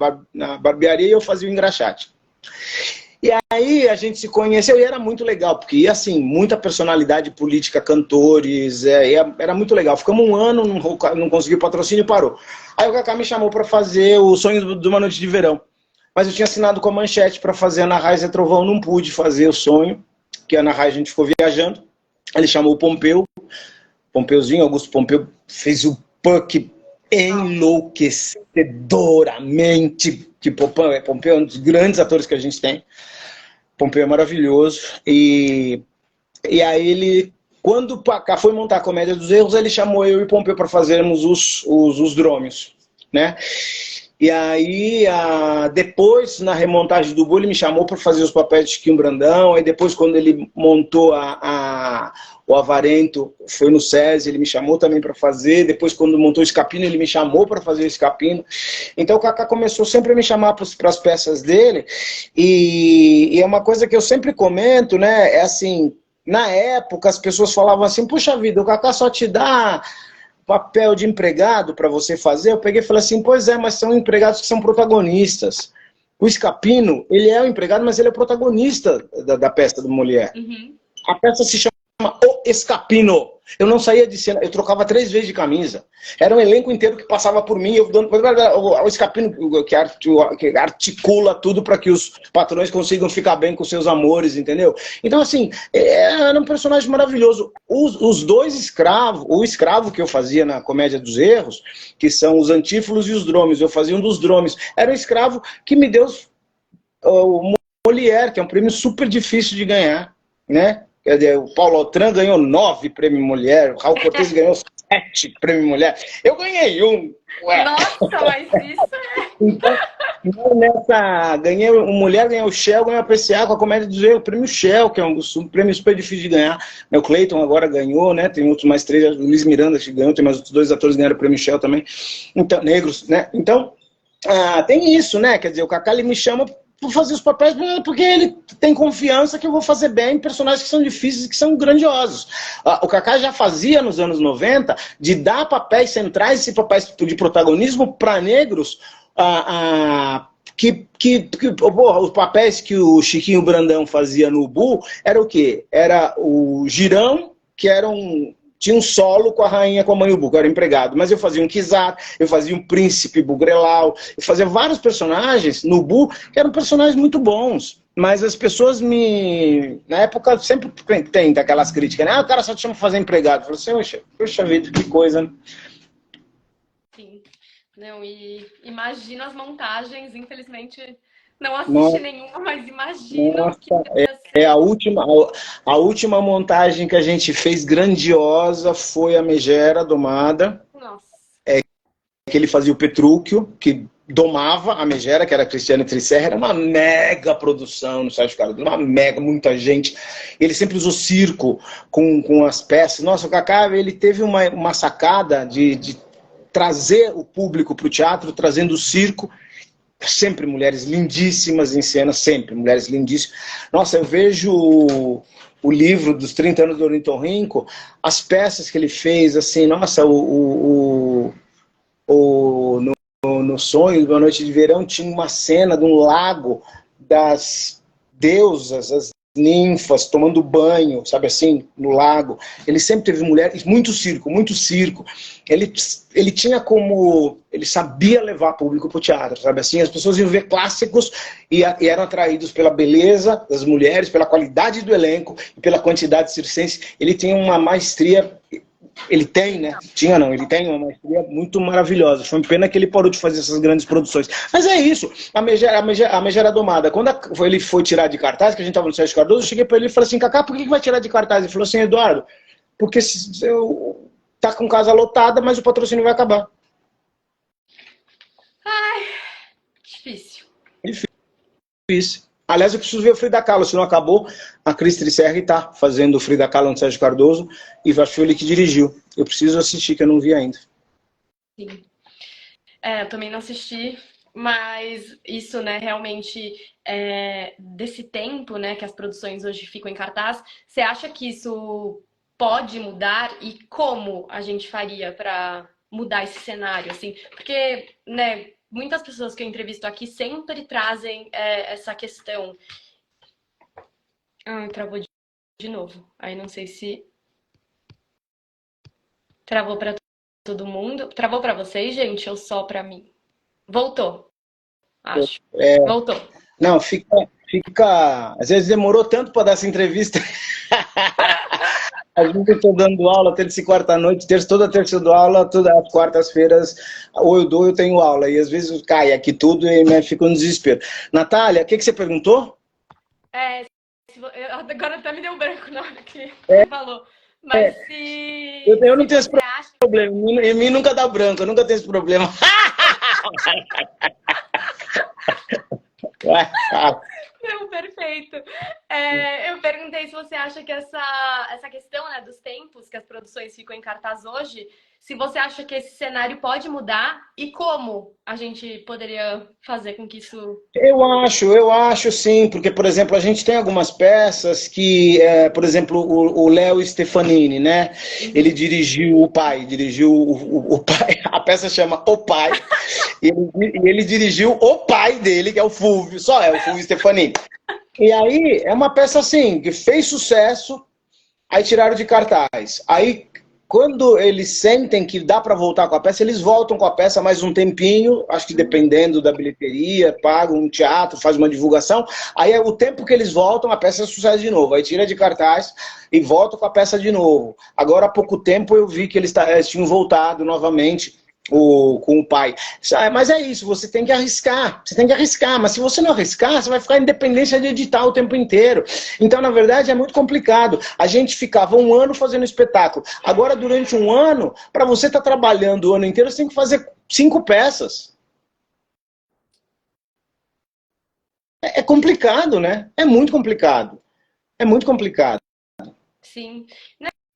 barbearia, e eu fazia o engraxate. E aí a gente se conheceu e era muito legal, porque ia assim, muita personalidade política, cantores, era muito legal. Ficamos um ano, não conseguiu patrocínio e parou. Aí o Kaká me chamou para fazer o Sonho de uma Noite de Verão. Mas eu tinha assinado com a Manchete para fazer Ana Raiz e Trovão, não pude fazer o Sonho, que a Ana Raiz a gente ficou viajando. Ele chamou o Pompeuzinho, Augusto Pompeu, fez o Puck enlouquecedoramente, que Pompeu é um dos grandes atores que a gente tem. Pompeu é maravilhoso. E aí ele, quando o Kaká foi montar a Comédia dos Erros, ele chamou eu e Pompeu para fazermos os drômios, né? E aí, depois, na remontagem do Bull, ele me chamou para fazer os papéis de Chiquinho Brandão. Aí depois, quando ele montou o Avarento, foi no SESI, ele me chamou também para fazer. Depois, quando montou o Escapino, ele me chamou para fazer o Escapino. Então, o Kaká começou sempre a me chamar para as peças dele. E é uma coisa que eu sempre comento, né? É assim, na época, as pessoas falavam assim, puxa vida, o Kaká só te dá papel de empregado para você fazer. Eu peguei e falei assim, pois é, mas são empregados que são protagonistas. O Escapino, ele é o empregado, mas ele é o protagonista da peça do Molière.
Uhum.
A peça se chama O Escapino. Eu não saía de cena, eu trocava 3 vezes de camisa. Era um elenco inteiro que passava por mim, o Escapino que articula tudo para que os patrões consigam ficar bem com seus amores, entendeu? Então, assim, era um personagem maravilhoso. Os dois escravos, o escravo que eu fazia na Comédia dos Erros, que são os Antífolos e os Dromes, eu fazia um dos Dromes, era um escravo que me deu o Molière, que é um prêmio super difícil de ganhar, né? Quer dizer, o Paulo Autran ganhou 9 prêmios Mulher, o Raul Cortez ganhou 7 prêmios Mulher. Eu ganhei um. Ué.
Nossa, mas isso é...
Então, ganhei o Mulher, ganhei o Shell, ganhei o PCA com a Comédia dos Erros, o prêmio Shell, que é um prêmio super difícil de ganhar. O Cleiton agora ganhou, né? Tem outros mais 3, o Luiz Miranda que ganhou, tem mais outros 2 atores que ganharam o prêmio Shell também. Então, negros, né? Então, tem isso, né? Quer dizer, o Kaká ele me chama por fazer os papéis, porque ele tem confiança que eu vou fazer bem personagens que são difíceis e que são grandiosos. O Kaká já fazia nos anos 90 de dar papéis centrais e papéis de protagonismo para negros, os papéis que o Chiquinho Brandão fazia no Bull era o quê? Era o Girão, que tinha um solo com a rainha, com a mãe Ubu, que eu era empregado, mas eu fazia um Kizar, eu fazia um príncipe Bugrelau, eu fazia vários personagens no Bu, que eram personagens muito bons, mas as pessoas na época sempre tem aquelas críticas, né? O cara só te chama pra fazer empregado. Eu falei assim, poxa vida, que coisa, né?
Sim. Não, e imagina as montagens, infelizmente Não assisti
Nossa,
nenhuma, mas imagino que
é,
deve
é
ser.
a última montagem que a gente fez grandiosa foi a Megera Domada,
Nossa.
que ele fazia o Petrúquio, que domava a Megera, que era a Cristiane Trisserra, era uma mega produção no Sérgio Cardoso, uma mega, muita gente. Ele sempre usou circo com as peças. Nossa, o Cacá, ele teve uma sacada de trazer o público para o teatro, trazendo o circo. Sempre mulheres lindíssimas em cena, sempre mulheres lindíssimas. Nossa, eu vejo o livro dos 30 anos do Ornitorrinco, as peças que ele fez, assim, nossa, no Sonho de uma Noite de Verão tinha uma cena de um lago das deusas, as ninfas tomando banho, sabe assim, no lago. Ele sempre teve mulheres, muito circo, muito circo. Ele tinha como, ele sabia levar público para o teatro, sabe assim, as pessoas iam ver clássicos e eram atraídos pela beleza das mulheres, pela qualidade do elenco e pela quantidade circense. Ele tem uma maestria. Ele tem, né? Tinha não, ele tem uma maestria muito maravilhosa. Foi uma pena que ele parou de fazer essas grandes produções. Mas é isso, a Megera Domada. Quando ele foi tirar de cartaz, que a gente estava no Sérgio Cardoso, eu cheguei para ele e falei assim, Cacá, por que vai tirar de cartaz? Ele falou assim, Eduardo, porque tá com casa lotada, mas o patrocínio vai acabar.
Ai, difícil.
Difícil. Aliás, eu preciso ver o Frida Kahlo, se não acabou, a Cris Trisserra está fazendo o Frida Kahlo no Sérgio Cardoso, e acho que foi ele que dirigiu. Eu preciso assistir, que eu não vi ainda.
Sim. É, eu também não assisti, mas isso, né, realmente, desse tempo, né, que as produções hoje ficam em cartaz, você acha que isso pode mudar e como a gente faria para mudar esse cenário, assim? Porque, né, muitas pessoas que eu entrevisto aqui sempre trazem essa questão. Ah, travou de novo. Aí não sei se travou para todo mundo. Travou para vocês, gente, ou só para mim? Voltou, acho. Voltou.
Não, fica. Às vezes demorou tanto para dar essa entrevista. Às vezes eu estou dando aula terça e quarta à noite, toda terça eu dou aula, todas as quartas-feiras, ou eu dou, eu tenho aula. E às vezes cai aqui tudo e me fica um desespero. Natália, o que você perguntou?
Agora até me deu branco na hora que você falou. Mas
Eu não
se
tenho esse
você acha.
problema. Em mim nunca dá branco, eu nunca tenho esse problema.
Não, perfeito. Eu perguntei se você acha que essa questão, né, dos tempos que as produções ficam em cartaz hoje, se você acha que esse cenário pode mudar e como a gente poderia fazer com que isso.
Eu acho sim, porque, por exemplo, a gente tem algumas peças que, por exemplo, o Léo Stefanini, né? Ele dirigiu o pai, dirigiu o pai, a peça chama O Pai, e ele dirigiu o pai dele, que é o Fulvio, só é o Fulvio Stefanini. E aí, é uma peça assim, que fez sucesso, aí tiraram de cartaz. Aí, quando eles sentem que dá para voltar com a peça, eles voltam com a peça mais um tempinho, acho que dependendo da bilheteria, pagam um teatro, faz uma divulgação, aí o tempo que eles voltam, a peça é sucesso de novo, aí tira de cartaz e volta com a peça de novo. Agora, há pouco tempo, eu vi que eles tinham voltado novamente com o pai. Mas é isso, você tem que arriscar, mas se você não arriscar, você vai ficar independência de editar o tempo inteiro. Então, na verdade, é muito complicado. A gente ficava um ano fazendo espetáculo. Agora, durante um ano, para você estar trabalhando o ano inteiro, você tem que fazer 5 peças. É complicado, né? É muito complicado. É muito complicado.
Sim.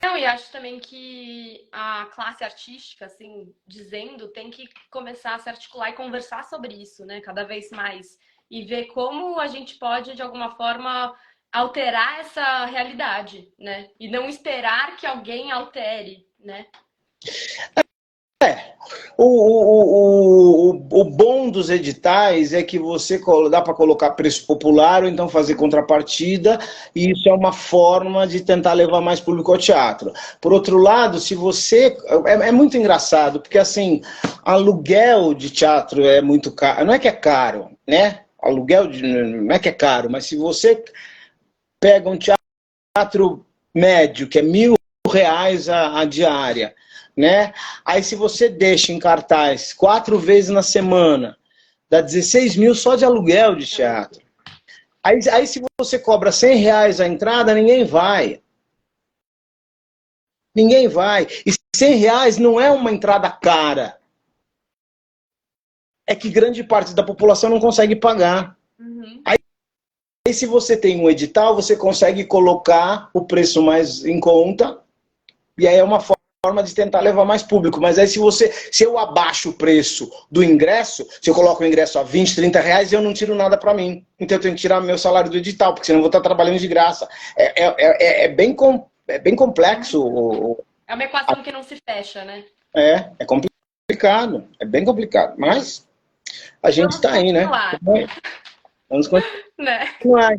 Não, e acho também que a classe artística, assim, dizendo, tem que começar a se articular e conversar sobre isso, né, cada vez mais. E ver como a gente pode, de alguma forma, alterar essa realidade, né? E não esperar que alguém altere, né?
O bom dos editais é que você dá para colocar preço popular ou então fazer contrapartida, e isso é uma forma de tentar levar mais público ao teatro. Por outro lado, se você... É muito engraçado, porque assim, aluguel de teatro é muito caro. Não é que é caro, né? Não é que é caro, mas se você pega um teatro médio, que é R$ 1.000 a diária, né? Aí se você deixa em cartaz 4 vezes na semana, Dá 16 mil só de aluguel de teatro. Aí se você cobra R$100 a entrada, ninguém vai. Ninguém vai. E R$100 não é uma entrada cara. É que grande parte da população não consegue pagar.
Uhum.
Aí se você tem um edital, você consegue colocar o preço mais em conta, e aí é uma forma de tentar levar mais público. Mas aí se eu abaixo o preço do ingresso, se eu coloco o ingresso a 20, R$30, eu não tiro nada para mim. Então eu tenho que tirar meu salário do edital, porque senão eu vou estar trabalhando de graça. É bem complexo.
É uma equação que não se fecha, né?
É complicado, é bem complicado. Mas a gente está aí, né? Vamos continuar.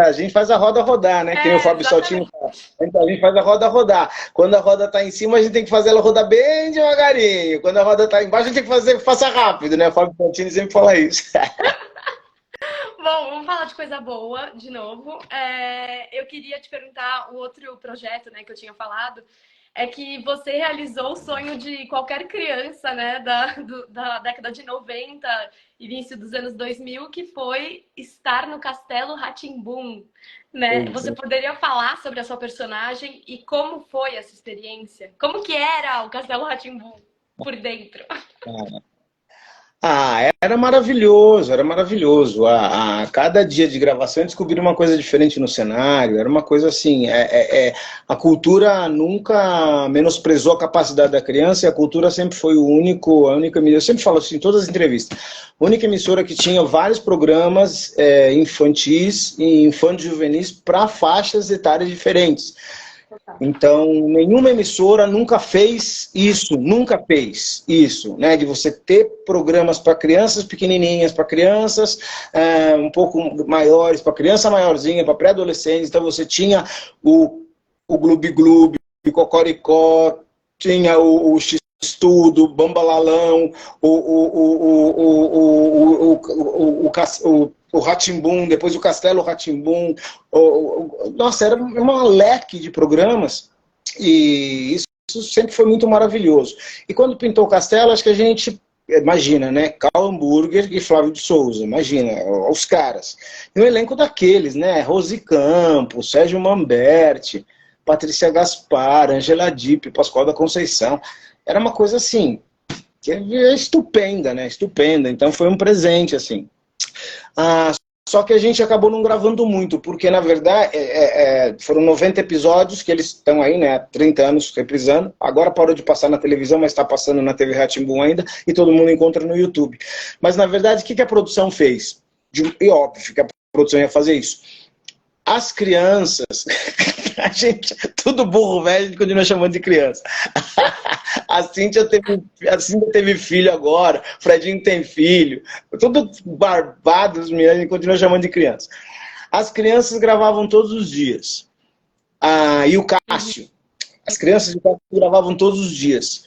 A gente faz a roda rodar, né? Que nem o Fábio Saltino fala. A gente faz a roda rodar. Quando a roda está em cima, a gente tem que fazer ela rodar bem devagarinho. Quando a roda está embaixo, a gente tem que faça rápido, né? O Fábio Saltino sempre fala isso.
Bom, vamos falar de coisa boa de novo. Eu queria te perguntar o outro projeto, né, que eu tinha falado, é que você realizou o sonho de qualquer criança, né, da década de 90, início dos anos 2000, que foi estar no Castelo Rá-Tim-Bum, né? Você poderia falar sobre a sua personagem e como foi essa experiência? Como que era o Castelo Rá-Tim-Bum por dentro?
Era maravilhoso, era maravilhoso. A cada dia de gravação eu descobri uma coisa diferente no cenário, era uma coisa assim, a cultura nunca menosprezou a capacidade da criança, e a cultura sempre foi a única emissora, eu sempre falo assim em todas as entrevistas, a única emissora que tinha vários programas infantis e infanto-juvenis para faixas etárias diferentes. Então, nenhuma emissora nunca fez isso, né? De você ter programas para crianças pequenininhas, para crianças um pouco maiores, para criança maiorzinha, para pré-adolescentes. Então, você tinha o Gloob Gloob, o Cocoricó, tinha o X-Tudo, o Bambalalão, o Rá-Tim-Bum, depois o Castelo Rá-Tim-Bum. Nossa, era um leque de programas e isso sempre foi muito maravilhoso. E quando pintou o Castelo, acho que a gente imagina, né? Karl Hamburger e Flávio de Souza, imagina, os caras. E um elenco daqueles, né? Rose Campos, Sérgio Mamberti, Patrícia Gaspar, Angela Dipp, Pascoal da Conceição. Era uma coisa assim, que é estupenda, né? Estupenda. Então foi um presente, assim. Só que a gente acabou não gravando muito, porque na verdade foram 90 episódios que eles estão aí, né, há 30 anos reprisando. Agora parou de passar na televisão, mas está passando na TV Rá-Tim-Bum ainda, e todo mundo encontra no YouTube. Mas na verdade, o que a produção fez? E óbvio que a produção ia fazer isso. As crianças, a gente, tudo burro velho, a gente continua chamando de criança. A Cíntia teve filho agora, o Fredinho tem filho, tudo barbado, os meninos, a gente continua chamando de criança. As crianças gravavam todos os dias. E o Cássio, as crianças gravavam todos os dias.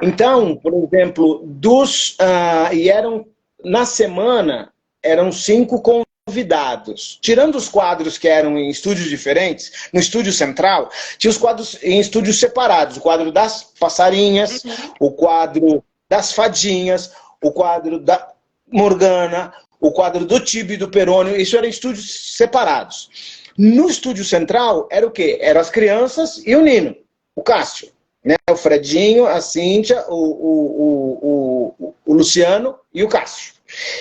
Então, por exemplo, na semana, eram 5 convidados. Tirando os quadros que eram em estúdios diferentes, no estúdio central, tinha os quadros em estúdios separados. O quadro das passarinhas, o quadro das fadinhas, o quadro da Morgana, o quadro do Tibi e do Perônio. Isso eram estúdios separados. No estúdio central, era o quê? Eram as crianças e o Nino, o Cássio, né? O Fredinho, a Cíntia, o Luciano e o Cássio.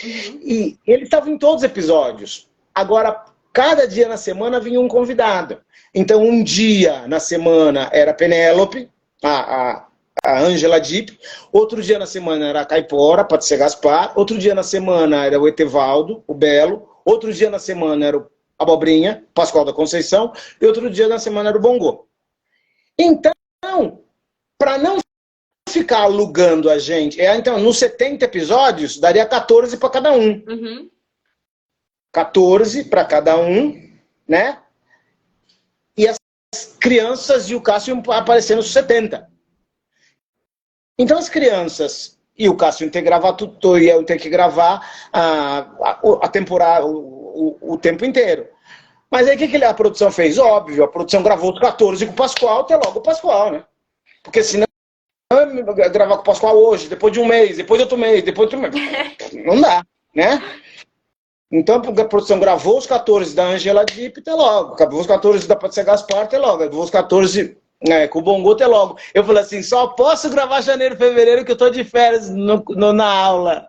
E ele estava em todos os episódios. Agora, cada dia na semana vinha um convidado. Então, um dia na semana era a Penélope, a Angela Dipp. Outro dia na semana era a Caipora, Patrícia Gaspar. Outro dia na semana era o Etevaldo, o Belo. Outro dia na semana era o Abobrinha, Pascoal da Conceição. E outro dia na semana era o Bongô. Então, para não ficar alugando a gente. Então, nos 70 episódios, daria 14 para cada um. 14 para cada um, né? E as crianças e o Cássio iam aparecer nos 70. Então, as crianças e o Cássio iam ter que gravar tudo, iam ter que gravar a temporada, o tempo inteiro. Mas aí, o que a produção fez? Óbvio, a produção gravou os 14 com o Pascoal, até logo o Pascoal, né? Porque senão gravar com o Pascoal hoje, depois de um mês, depois de outro mês, depois de outro mês. Não dá. né? Então, a produção gravou os 14 da Angela Dipp, até logo. Gravou os 14 da Patrícia Gaspar, até logo. Gravou os 14 com o Bongo, até logo. Eu falei assim, só posso gravar janeiro, fevereiro, que eu tô de férias na aula.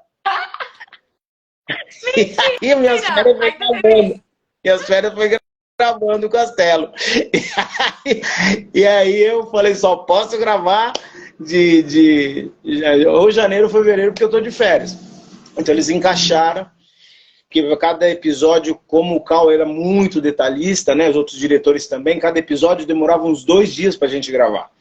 E aí, minhas férias foi gravando. Minhas férias foi gravando o Castelo. E aí eu falei, só posso gravar ou janeiro ou fevereiro, porque eu tô de férias. Então eles encaixaram, que cada episódio, como o Cal era muito detalhista, né, os outros diretores também, cada episódio demorava uns 2 dias pra gente gravar.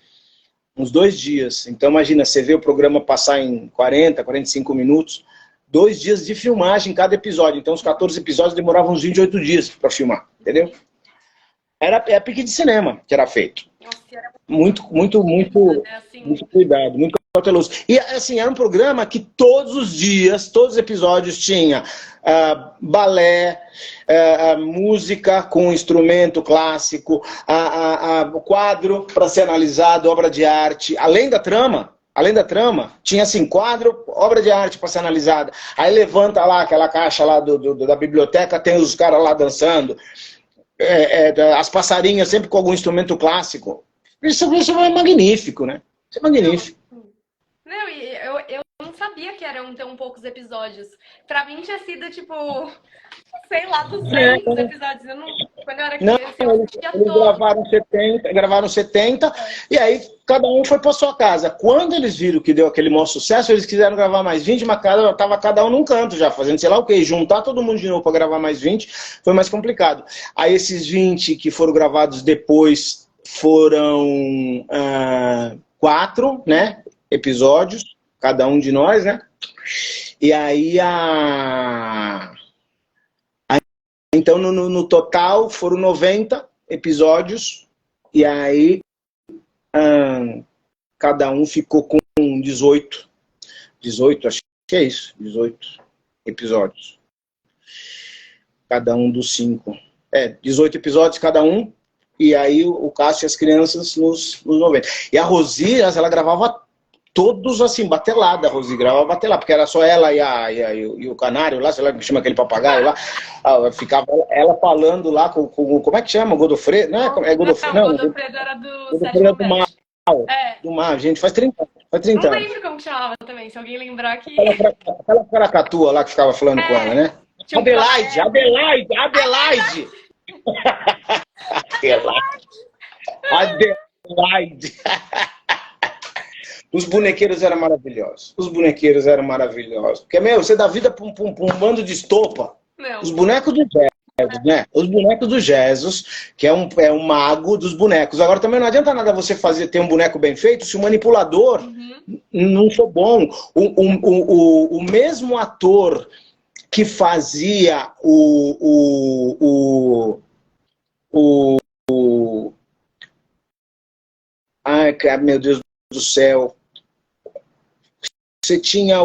Uns 2 dias. Então imagina, você vê o programa passar em 40, 45 minutos, 2 dias de filmagem cada episódio. Então os 14 episódios demoravam uns 28 dias para filmar, entendeu? Era pique de cinema que era feito. Muito cuidado, muito cauteloso. E assim, era um programa que todos os dias, todos os episódios tinha balé, música com instrumento clássico, o quadro para ser analisado, obra de arte, além da trama, tinha assim, quadro, obra de arte para ser analisada. Aí levanta lá aquela caixa lá da biblioteca, tem os caras lá dançando, as passarinhas sempre com algum instrumento clássico. Isso é magnífico, né? Isso é magnífico.
Não, e eu não sabia que eram tão poucos episódios. Pra mim tinha sido, tipo, sei lá, 200 episódios. Quando eu era criança, eu assistia
eles
todos.
gravaram 70 e aí cada um foi pra sua casa. Quando eles viram que deu aquele maior sucesso, eles quiseram gravar mais 20, mas tava cada um num canto já, fazendo sei lá o quê. Juntar todo mundo de novo pra gravar mais 20 foi mais complicado. Aí esses 20 que foram gravados depois foram 4, né, episódios, cada um de nós, né? E aí então no total foram 90 episódios e aí cada um ficou com 18, acho que é isso, 18 episódios. Cada um dos 5. 18 episódios cada um. E aí o Cássio e as crianças nos 90. E a Rosi, ela gravava todos assim, batelada, a Rosi gravava batelada, porque era só ela e o canário lá, sei lá que chama aquele papagaio lá, ficava ela falando lá com como é que chama? Godofredo? Não é Godofredo, não.
Godofredo era do
Godofredo do Mar. Do Mar, gente, faz 30 anos.
Não lembro como chamava também, se alguém lembrar que...
Aquela caracatua lá que ficava falando com ela, né? Adelaide! Adelaide! Os bonequeiros eram maravilhosos. Porque, você dá vida pra um bando de estopa.
Não.
Os bonecos do Jesus, né? Os bonecos do Jesus, que é um mago dos bonecos. Agora, também não adianta nada você ter um boneco bem feito se o manipulador não for bom. O mesmo ator que fazia ai, meu Deus do céu. Você tinha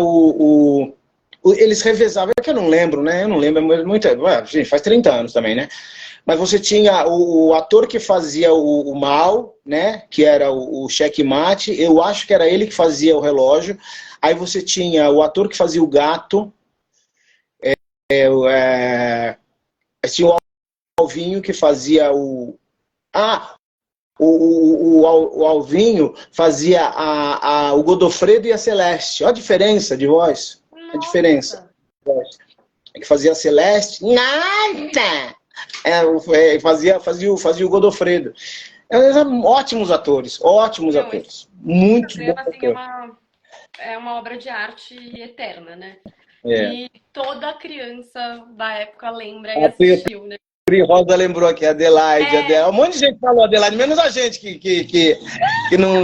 eles revezavam, é que eu não lembro, né? Eu não lembro, mas gente, faz 30 anos também, né? Mas você tinha o ator que fazia o mal, né? Que era o Checkmate, eu acho que era ele que fazia o relógio. Aí você tinha o ator que fazia o gato, tinha o Alvinho que fazia o Alvinho fazia o Godofredo e a Celeste. Olha a diferença de voz.
Nossa.
A diferença. Que fazia a Celeste. Nada! Fazia o Godofredo. Eles eram ótimos atores. Muito bons
atores. É uma obra de arte eterna, né? E toda criança da época lembra e assistiu, né?
Rosa lembrou aqui, Adelaide. Um monte de gente falou Adelaide, menos a gente que não...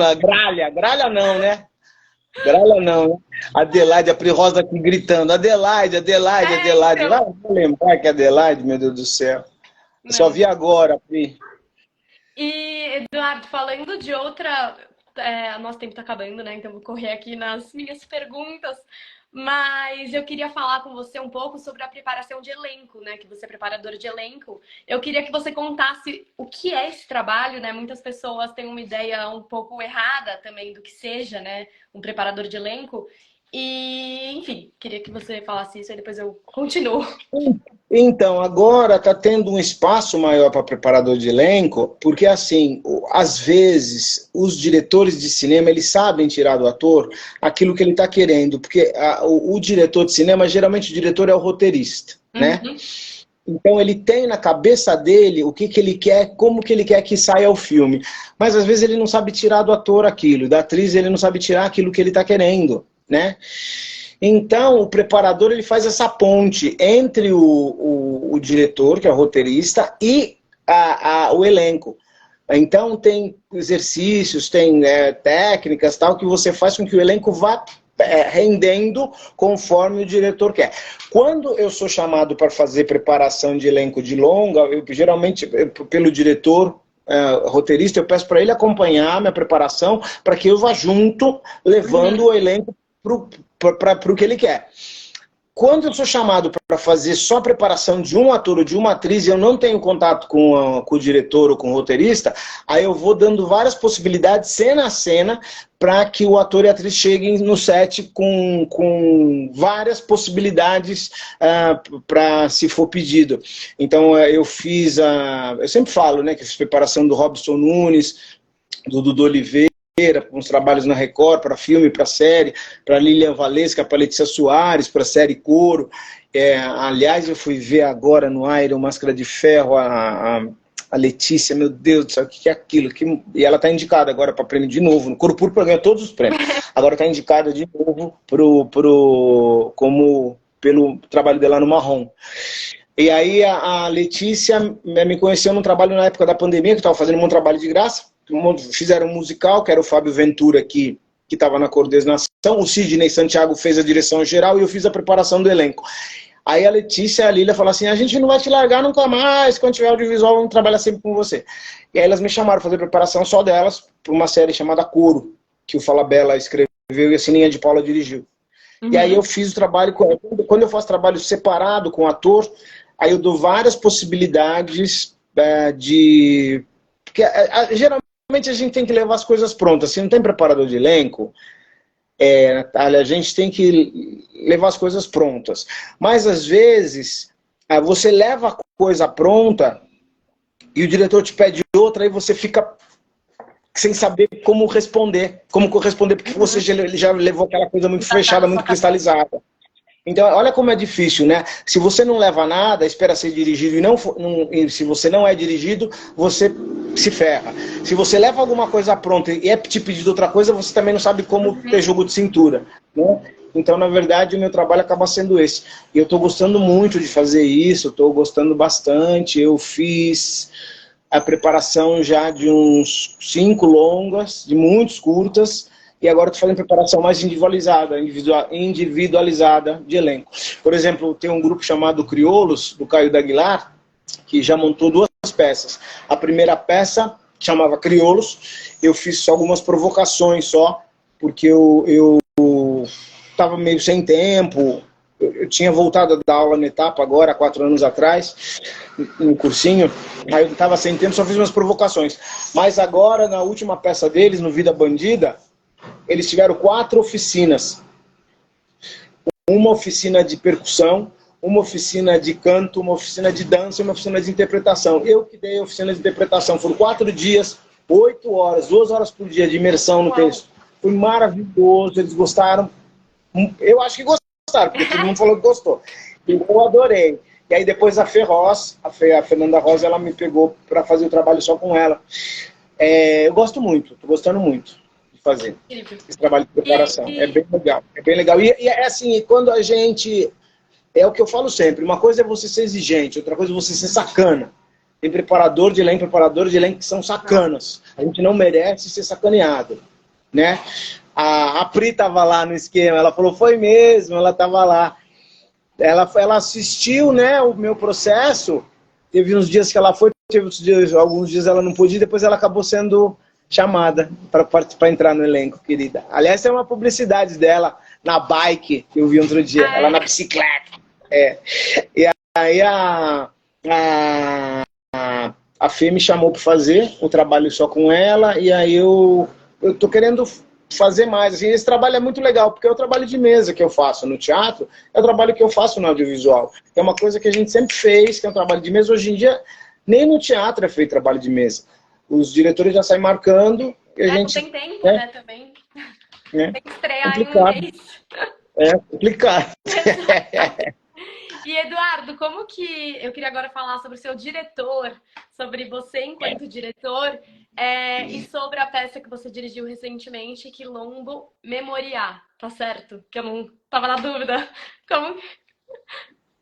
Gralha não, né? Adelaide, a Pri Rosa aqui gritando, Adelaide. Então... Vai lembrar que é Adelaide, meu Deus do céu. Eu só vi agora, Pri.
E, Eduardo, falando de outra... nosso tempo tá acabando, né? Então vou correr aqui nas minhas perguntas. Mas eu queria falar com você um pouco sobre a preparação de elenco, né? Que você é preparador de elenco. Eu queria que você contasse o que é esse trabalho, né? Muitas pessoas têm uma ideia um pouco errada também do que seja, né? Um preparador de elenco. E, enfim, queria que você falasse isso e depois eu continuo.
Então, agora está tendo um espaço maior para preparador de elenco, porque assim, às vezes, os diretores de cinema, eles sabem tirar do ator aquilo que ele está querendo, porque o diretor de cinema, geralmente o diretor é o roteirista, né?
Uhum.
Então ele tem na cabeça dele o que, que ele quer, como que ele quer que saia o filme. Mas às vezes ele não sabe tirar do ator aquilo, da atriz ele não sabe tirar aquilo que ele está querendo, né? Então, o preparador ele faz essa ponte entre o diretor, que é o roteirista, e o elenco. Então, tem exercícios, tem técnicas, tal, que você faz com que o elenco vá rendendo conforme o diretor quer. Quando eu sou chamado para fazer preparação de elenco de longa, geralmente, pelo diretor, roteirista, eu peço para ele acompanhar a minha preparação, para que eu vá junto, levando o elenco para o que ele quer. Quando eu sou chamado para fazer só a preparação de um ator ou de uma atriz e eu não tenho contato com o diretor ou com o roteirista, aí eu vou dando várias possibilidades, cena a cena, para que o ator e a atriz cheguem no set com várias possibilidades para se for pedido. Então eu fiz eu sempre falo, né, que fiz preparação do Robson Nunes, do Dudu Oliveira, com os trabalhos na Record, para filme, para série, para Lilian Valesca, para Letícia Soares, para série Coro. Aliás, eu fui ver agora no Iron Máscara de Ferro a Letícia, meu Deus do céu, o que é aquilo? E ela está indicada agora para prêmio de novo, no Coro Púrpura ganhou todos os prêmios. Agora está indicada de novo pelo trabalho dela no Marrom. E aí a Letícia me conheceu num trabalho na época da pandemia, que eu estava fazendo um trabalho de graça. Fizeram um musical, que era o Fábio Ventura, que estava na coordenação, o Sidney Santiago fez a direção geral e eu fiz a preparação do elenco. Aí a Letícia e a Lília falaram assim, a gente não vai te largar nunca mais, quando tiver audiovisual vamos trabalhar sempre com você. E aí elas me chamaram para fazer preparação só delas, para uma série chamada Coro, que o Falabella escreveu e a Sininha de Paula dirigiu. E aí eu fiz o trabalho, quando eu faço trabalho separado com o ator, aí eu dou várias possibilidades de... Porque geralmente a gente tem que levar as coisas prontas. Se não tem preparador de elenco, Natália, a gente tem que levar as coisas prontas. Mas, às vezes, você leva a coisa pronta e o diretor te pede outra e você fica sem saber como responder. Como corresponder, porque você já levou aquela coisa muito fechada, muito cristalizada. Então, olha como é difícil, né? Se você não leva nada, espera ser dirigido e se você não é dirigido, você se ferra. Se você leva alguma coisa pronta e é te pedido outra coisa, você também não sabe como ter jogo de cintura, né? Então, na verdade, o meu trabalho acaba sendo esse. E eu estou gostando muito de fazer isso, estou gostando bastante. Eu fiz a preparação já de uns 5 longas, de muitos curtas, e agora estou fazendo preparação mais individualizada de elenco. Por exemplo, tem um grupo chamado Crioulos, do Caio D'Aguilar, que já montou 2 peças. A primeira peça chamava Crioulos, eu fiz só algumas provocações só, porque eu estava meio sem tempo, eu tinha voltado a dar aula na Etapa agora, há 4 anos atrás, no cursinho, aí eu estava sem tempo, só fiz umas provocações. Mas agora, na última peça deles, no Vida Bandida, eles tiveram 4 oficinas. Uma oficina de percussão, uma oficina de canto, uma oficina de dança e uma oficina de interpretação. Eu que dei a oficina de interpretação. Foram 4 dias, 8 horas, 2 horas por dia de imersão no texto. Foi maravilhoso, eles gostaram. Eu acho que gostaram, porque todo mundo falou que gostou. Eu adorei. E aí depois a Ferroz, a Fernanda Rosa, ela me pegou para fazer o trabalho só com ela. Eu gosto muito, estou gostando muito de fazer esse trabalho de preparação. É bem legal, é bem legal. E é assim, quando a gente... É o que eu falo sempre, uma coisa é você ser exigente, outra coisa é você ser sacana. Tem preparador de elenco que são sacanas. A gente não merece ser sacaneado, né? A Pri estava lá no esquema, ela falou, foi mesmo, ela estava lá. Ela assistiu, né, o meu processo, teve uns dias que ela foi, alguns dias ela não podia, depois ela acabou sendo chamada para entrar no elenco, querida. Aliás, é uma publicidade dela na bike, que eu vi outro dia, ela na bicicleta. E aí a Fê me chamou para fazer o trabalho só com ela, e aí eu tô querendo fazer mais. Assim, esse trabalho é muito legal, porque é o trabalho de mesa que eu faço no teatro, é o trabalho que eu faço no audiovisual. É uma coisa que a gente sempre fez, que é um trabalho de mesa. Hoje em dia, nem no teatro é feito trabalho de mesa. Os diretores já saem marcando e a gente...
Não tem tempo, né, também. Tem que estrear em um mês.
É complicado.
E Eduardo, como que... Eu queria agora falar sobre o seu diretor, sobre você enquanto diretor, e sobre a peça que você dirigiu recentemente, Quilombo Memoriá, tá certo? Que eu não tava na dúvida. Como...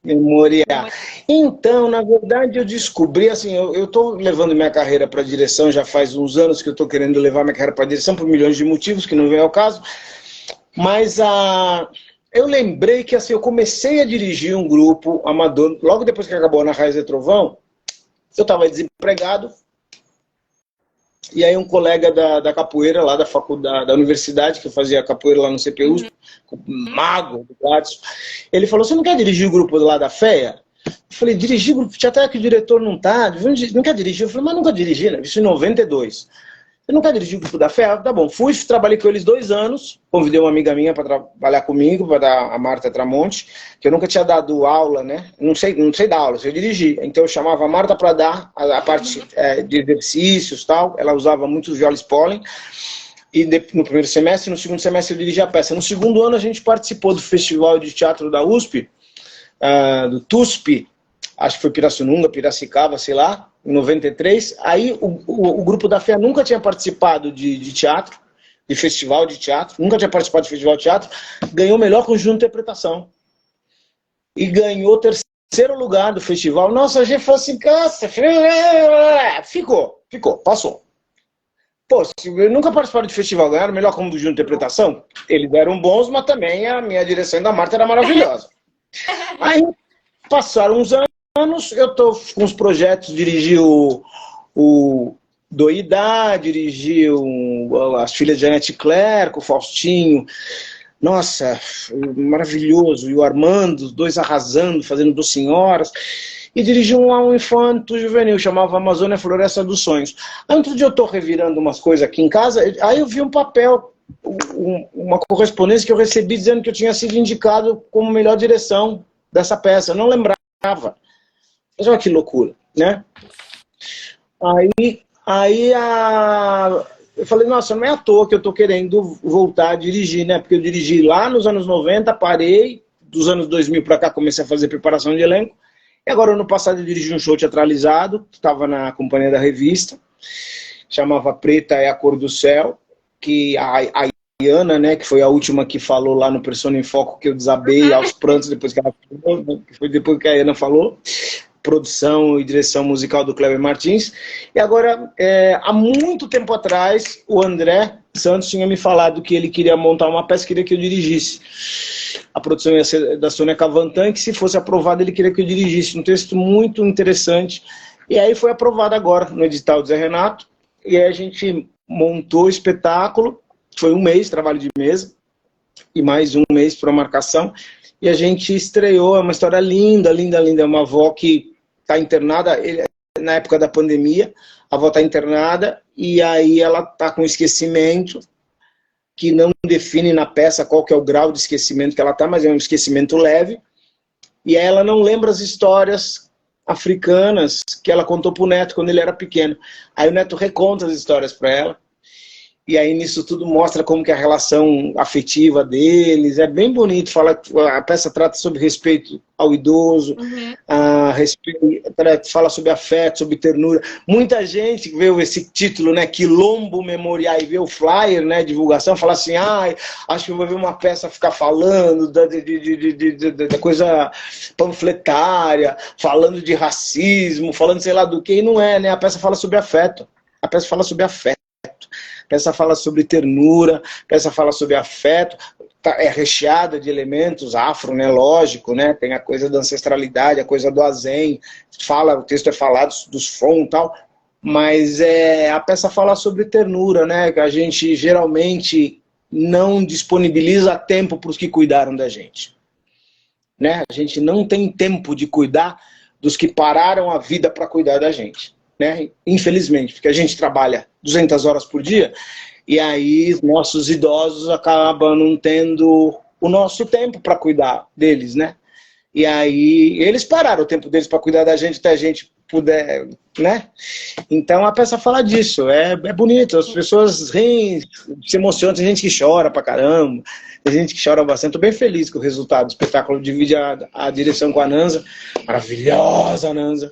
Memoriá. Então, na verdade, eu descobri, assim, eu tô levando minha carreira para direção, já faz uns anos que eu tô querendo levar minha carreira para direção, por milhões de motivos, que não vem ao caso, mas eu lembrei que, assim, eu comecei a dirigir um grupo amador, logo depois que acabou Na Raiz e Trovão, eu estava desempregado, e aí um colega da capoeira, lá da faculdade, da universidade, que eu fazia capoeira lá no CPU, mago, do Gladson, ele falou, você não quer dirigir o grupo lá da FEA? Eu falei, dirigir o grupo, até que o diretor não tá, não quer dirigir? Eu falei, mas nunca dirigi, né? Isso em 92. Eu não quero dirigir o grupo da FEA? Tá bom, fui, trabalhei com eles 2 anos, convidei uma amiga minha para trabalhar comigo, para dar a Marta Tramonte, que eu nunca tinha dado aula, né? Não sei dar aula, eu sei dirigir. Então eu chamava a Marta para dar a parte de exercícios e tal, ela usava muito viola Spolin, e no primeiro semestre, no segundo semestre eu dirigi a peça. No segundo ano a gente participou do Festival de Teatro da USP, do TUSP, acho que foi Pirassununga, Piracicaba, sei lá, em 93. Aí o grupo da FEA nunca tinha participado de teatro, de festival de teatro, nunca tinha participado de festival de teatro, ganhou o melhor conjunto de interpretação. E ganhou o 3º lugar do festival. Nossa, a gente falou assim, nossa, ficou, passou. Pô, se eu nunca participaram de festival, ganharam o melhor conjunto de interpretação, eles eram bons, mas também a minha direção da Marta era maravilhosa. Aí passaram uns anos, eu tô com os projetos, dirigi o Doidá, dirigi as filhas de Janete Claire, com o Faustinho, nossa, maravilhoso, e o Armando, os 2 arrasando, fazendo Duas Senhoras, e dirigi um infanto juvenil, chamava Amazônia Floresta dos Sonhos. Antes de eu tô revirando umas coisas aqui em casa, aí eu vi um papel, uma correspondência que eu recebi dizendo que eu tinha sido indicado como melhor direção dessa peça, eu não lembrava. Olha que loucura, né? Eu falei, nossa, não é à toa que eu tô querendo voltar a dirigir, né? Porque eu dirigi lá nos anos 90, parei, dos anos 2000 para cá comecei a fazer preparação de elenco, e agora ano passado eu dirigi um show teatralizado, estava na companhia da revista, chamava Preta é a Cor do Céu, que a Iana, né, que foi a última que falou lá no Persona em Foco, que eu desabei aos prantos depois que ela falou, foi depois que a Iana falou, produção e direção musical do Kleber Martins. E agora, há muito tempo atrás, o André Santos tinha me falado que ele queria montar uma peça, queria que eu dirigisse. A produção ia ser da Sônia Cavantan, que se fosse aprovado ele queria que eu dirigisse. Um texto muito interessante. E aí foi aprovado agora, no edital do Zé Renato. E aí a gente montou o espetáculo. Foi 1 mês, trabalho de mesa. E mais 1 mês para marcação. E a gente estreou, é uma história linda, linda, linda. É uma avó que está internada, na época da pandemia, a avó está internada, e aí ela está com esquecimento, que não define na peça qual que é o grau de esquecimento que ela está, mas é um esquecimento leve, e aí ela não lembra as histórias africanas que ela contou para o neto quando ele era pequeno. Aí o neto reconta as histórias para ela, e aí nisso tudo mostra como que é a relação afetiva deles, é bem bonito, a peça trata sobre respeito ao idoso, fala sobre afeto, sobre ternura. Muita gente vê esse título, né, Quilombo Memorial, e vê o flyer, né, divulgação, fala assim, acho que eu vou ver uma peça ficar falando da coisa panfletária, falando de racismo, falando sei lá do que, e não é, né, a peça fala sobre afeto, a peça fala sobre afeto. A peça fala sobre ternura, a peça fala sobre afeto, é recheada de elementos afro, né, lógico, né, tem a coisa da ancestralidade, a coisa do azen, o texto é falado dos fon e tal, mas a peça fala sobre ternura, né, que a gente geralmente não disponibiliza tempo para os que cuidaram da gente, né, a gente não tem tempo de cuidar dos que pararam a vida para cuidar da gente. Né? Infelizmente, porque a gente trabalha 200 horas por dia, E aí nossos idosos acabam não tendo o nosso tempo para cuidar deles, né? E aí eles pararam o tempo deles para cuidar da gente até a gente puder, né? Então a peça fala disso, é bonito, as pessoas riem, se emocionam, tem gente que chora pra caramba, tem gente que chora bastante. Tô bem feliz com o resultado do espetáculo, divide a direção com a Nanza, maravilhosa Nanza,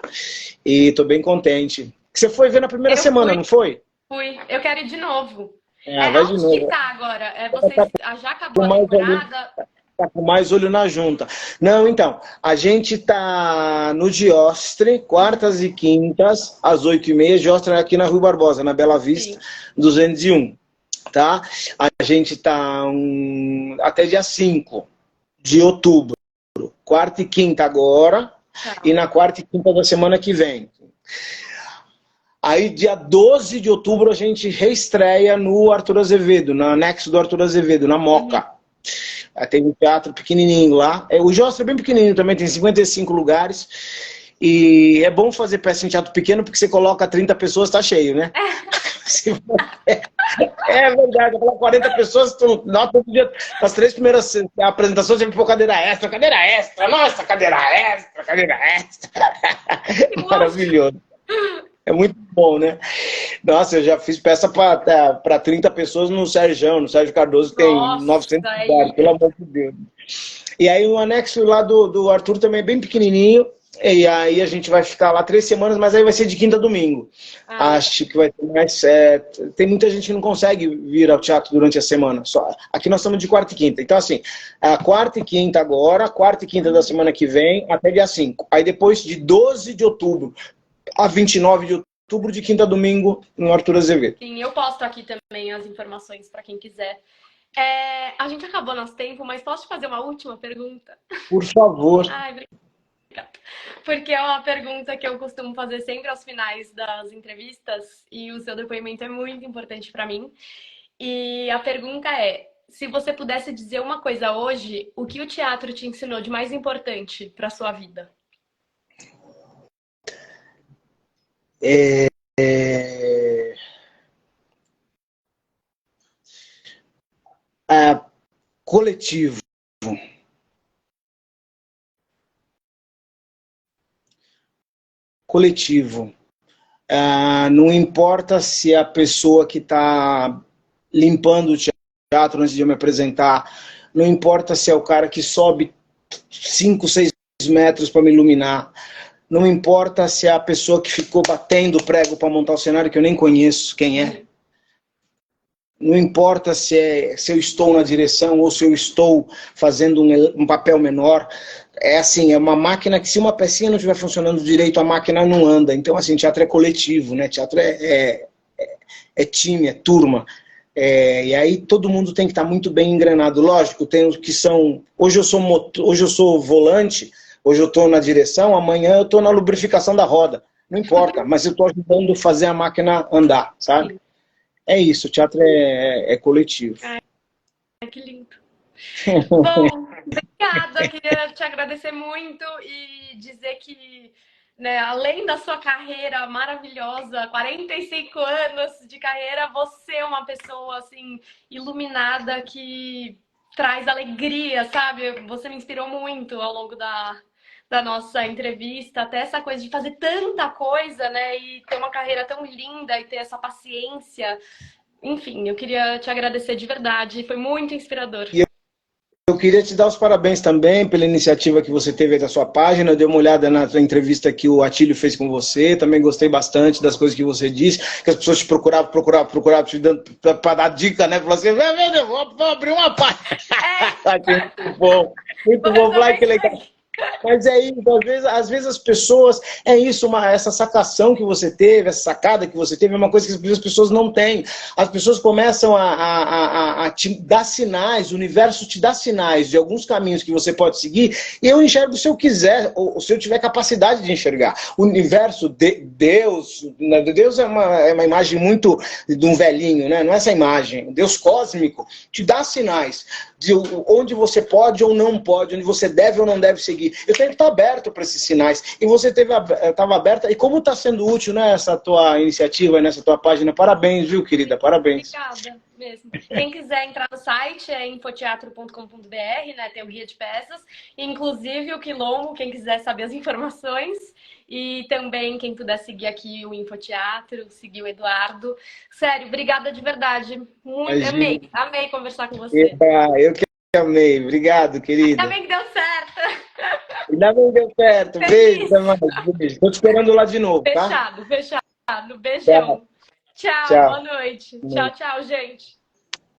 e tô bem contente. Você foi ver na primeira semana, não foi?
Fui, eu quero ir de novo.
Vai de
onde
novo.
Que tá agora? Vocês, já acabou a temporada?
Tá com mais olho na junta. Não, então, a gente tá no Giostre, quartas e quintas, às 8h30. Giostre é aqui na Rua Barbosa, na Bela Vista, sim, 201, tá? A gente tá até dia 5 de outubro. Quarta e quinta agora, tá, e na quarta e quinta da semana que vem. Aí, dia 12 de outubro, a gente reestreia no Arthur Azevedo, no anexo do Arthur Azevedo, na Moca. Tem um teatro pequenininho lá. O Giostre é bem pequenininho também, tem 55 lugares. E é bom fazer peça em teatro pequeno, porque você coloca 30 pessoas, tá cheio, né? É verdade, eu coloco 40 pessoas, todo dia, nas 3 primeiras apresentações, sempre pôr cadeira extra, nossa, cadeira extra. Maravilhoso. É muito bom, né? Nossa, eu já fiz peça para 30 pessoas no Sérgio Cardoso, tem 900 lugares, pelo amor de Deus. E aí o anexo lá do Arthur também é bem pequenininho, e aí a gente vai ficar lá 3 semanas, mas aí vai ser de quinta a domingo. Acho que vai ter mais... tem muita gente que não consegue vir ao teatro durante a semana. Aqui nós estamos de quarta e quinta. Então, assim, a quarta e quinta agora, quarta e quinta da semana que vem, até dia 5. Aí depois de 12 de outubro, a 29 de outubro, de quinta a domingo, no Arthur Azevedo.
Sim, eu posto aqui também as informações para quem quiser. A gente acabou nosso tempo, mas posso te fazer uma última pergunta?
Por favor.
Ai, obrigada. Porque é uma pergunta que eu costumo fazer sempre aos finais das entrevistas, e o seu depoimento é muito importante para mim. E a pergunta é, se você pudesse dizer uma coisa hoje, o que o teatro te ensinou de mais importante para sua vida?
Coletivo. Não importa se a pessoa que está limpando o teatro antes de eu me apresentar, não importa se é o cara que sobe 5, 6 metros para me iluminar, não importa se é a pessoa que ficou batendo prego para montar o cenário, que eu nem conheço quem é. Não importa se eu estou na direção ou se eu estou fazendo um papel menor. É assim, é uma máquina que, se uma pecinha não estiver funcionando direito, a máquina não anda. Então, assim, teatro é coletivo, né? Teatro é time, é turma. E aí todo mundo tem que estar muito bem engrenado. Lógico, tem os que são... Hoje eu sou volante, hoje eu estou na direção, amanhã eu estou na lubrificação da roda. Não importa, mas eu estou ajudando a fazer a máquina andar, sabe? É isso, o teatro é coletivo.
Ai, que lindo. Bom, obrigada, queria te agradecer muito e dizer que, né, além da sua carreira maravilhosa, 45 anos de carreira, você é uma pessoa, assim, iluminada, que traz alegria, sabe? Você me inspirou muito ao longo da nossa entrevista, até essa coisa de fazer tanta coisa, né, e ter uma carreira tão linda e ter essa paciência. Enfim, eu queria te agradecer de verdade, foi muito inspirador.
Eu queria te dar os parabéns também pela iniciativa que você teve aí da sua página. Eu dei uma olhada na entrevista que o Atílio fez com você. Também gostei bastante das coisas que você disse, que as pessoas te procuravam, te dando para dar dica, né? Falou assim, meu Deus, vou abrir uma página. Muito bom, Vlad, que legal. Mas é isso, às vezes as pessoas, é isso, essa sacação que você teve, essa sacada que você teve, é uma coisa que as pessoas não têm. As pessoas começam a te dar sinais, o universo te dá sinais de alguns caminhos que você pode seguir, e eu enxergo se eu quiser, ou se eu tiver capacidade de enxergar. O universo, Deus é uma imagem muito de um velhinho, né? Não é essa imagem. Deus cósmico te dá sinais. de onde você pode ou não pode, onde você deve ou não deve seguir. Eu tenho que estar aberto para esses sinais. E você estava aberta. E como está sendo útil, né, essa tua iniciativa, nessa tua página? Parabéns, viu, querida? Parabéns.
Obrigada mesmo. Quem quiser entrar no site é infoteatro.com.br, né? Tem o guia de peças. Inclusive o Quilombo, quem quiser saber as informações. E também quem puder seguir aqui o Infoteatro, seguir o Eduardo. Sério, obrigada de verdade. Muito, amei conversar com você.
Eu que amei. Obrigado, querida.
Ainda bem que deu certo.
Ainda bem que deu certo. Beijo, até mais. Beijo. Estou te esperando lá de novo, tá?
Fechado. Beijão. Tchau,
Tchau.
boa noite. Tchau, gente.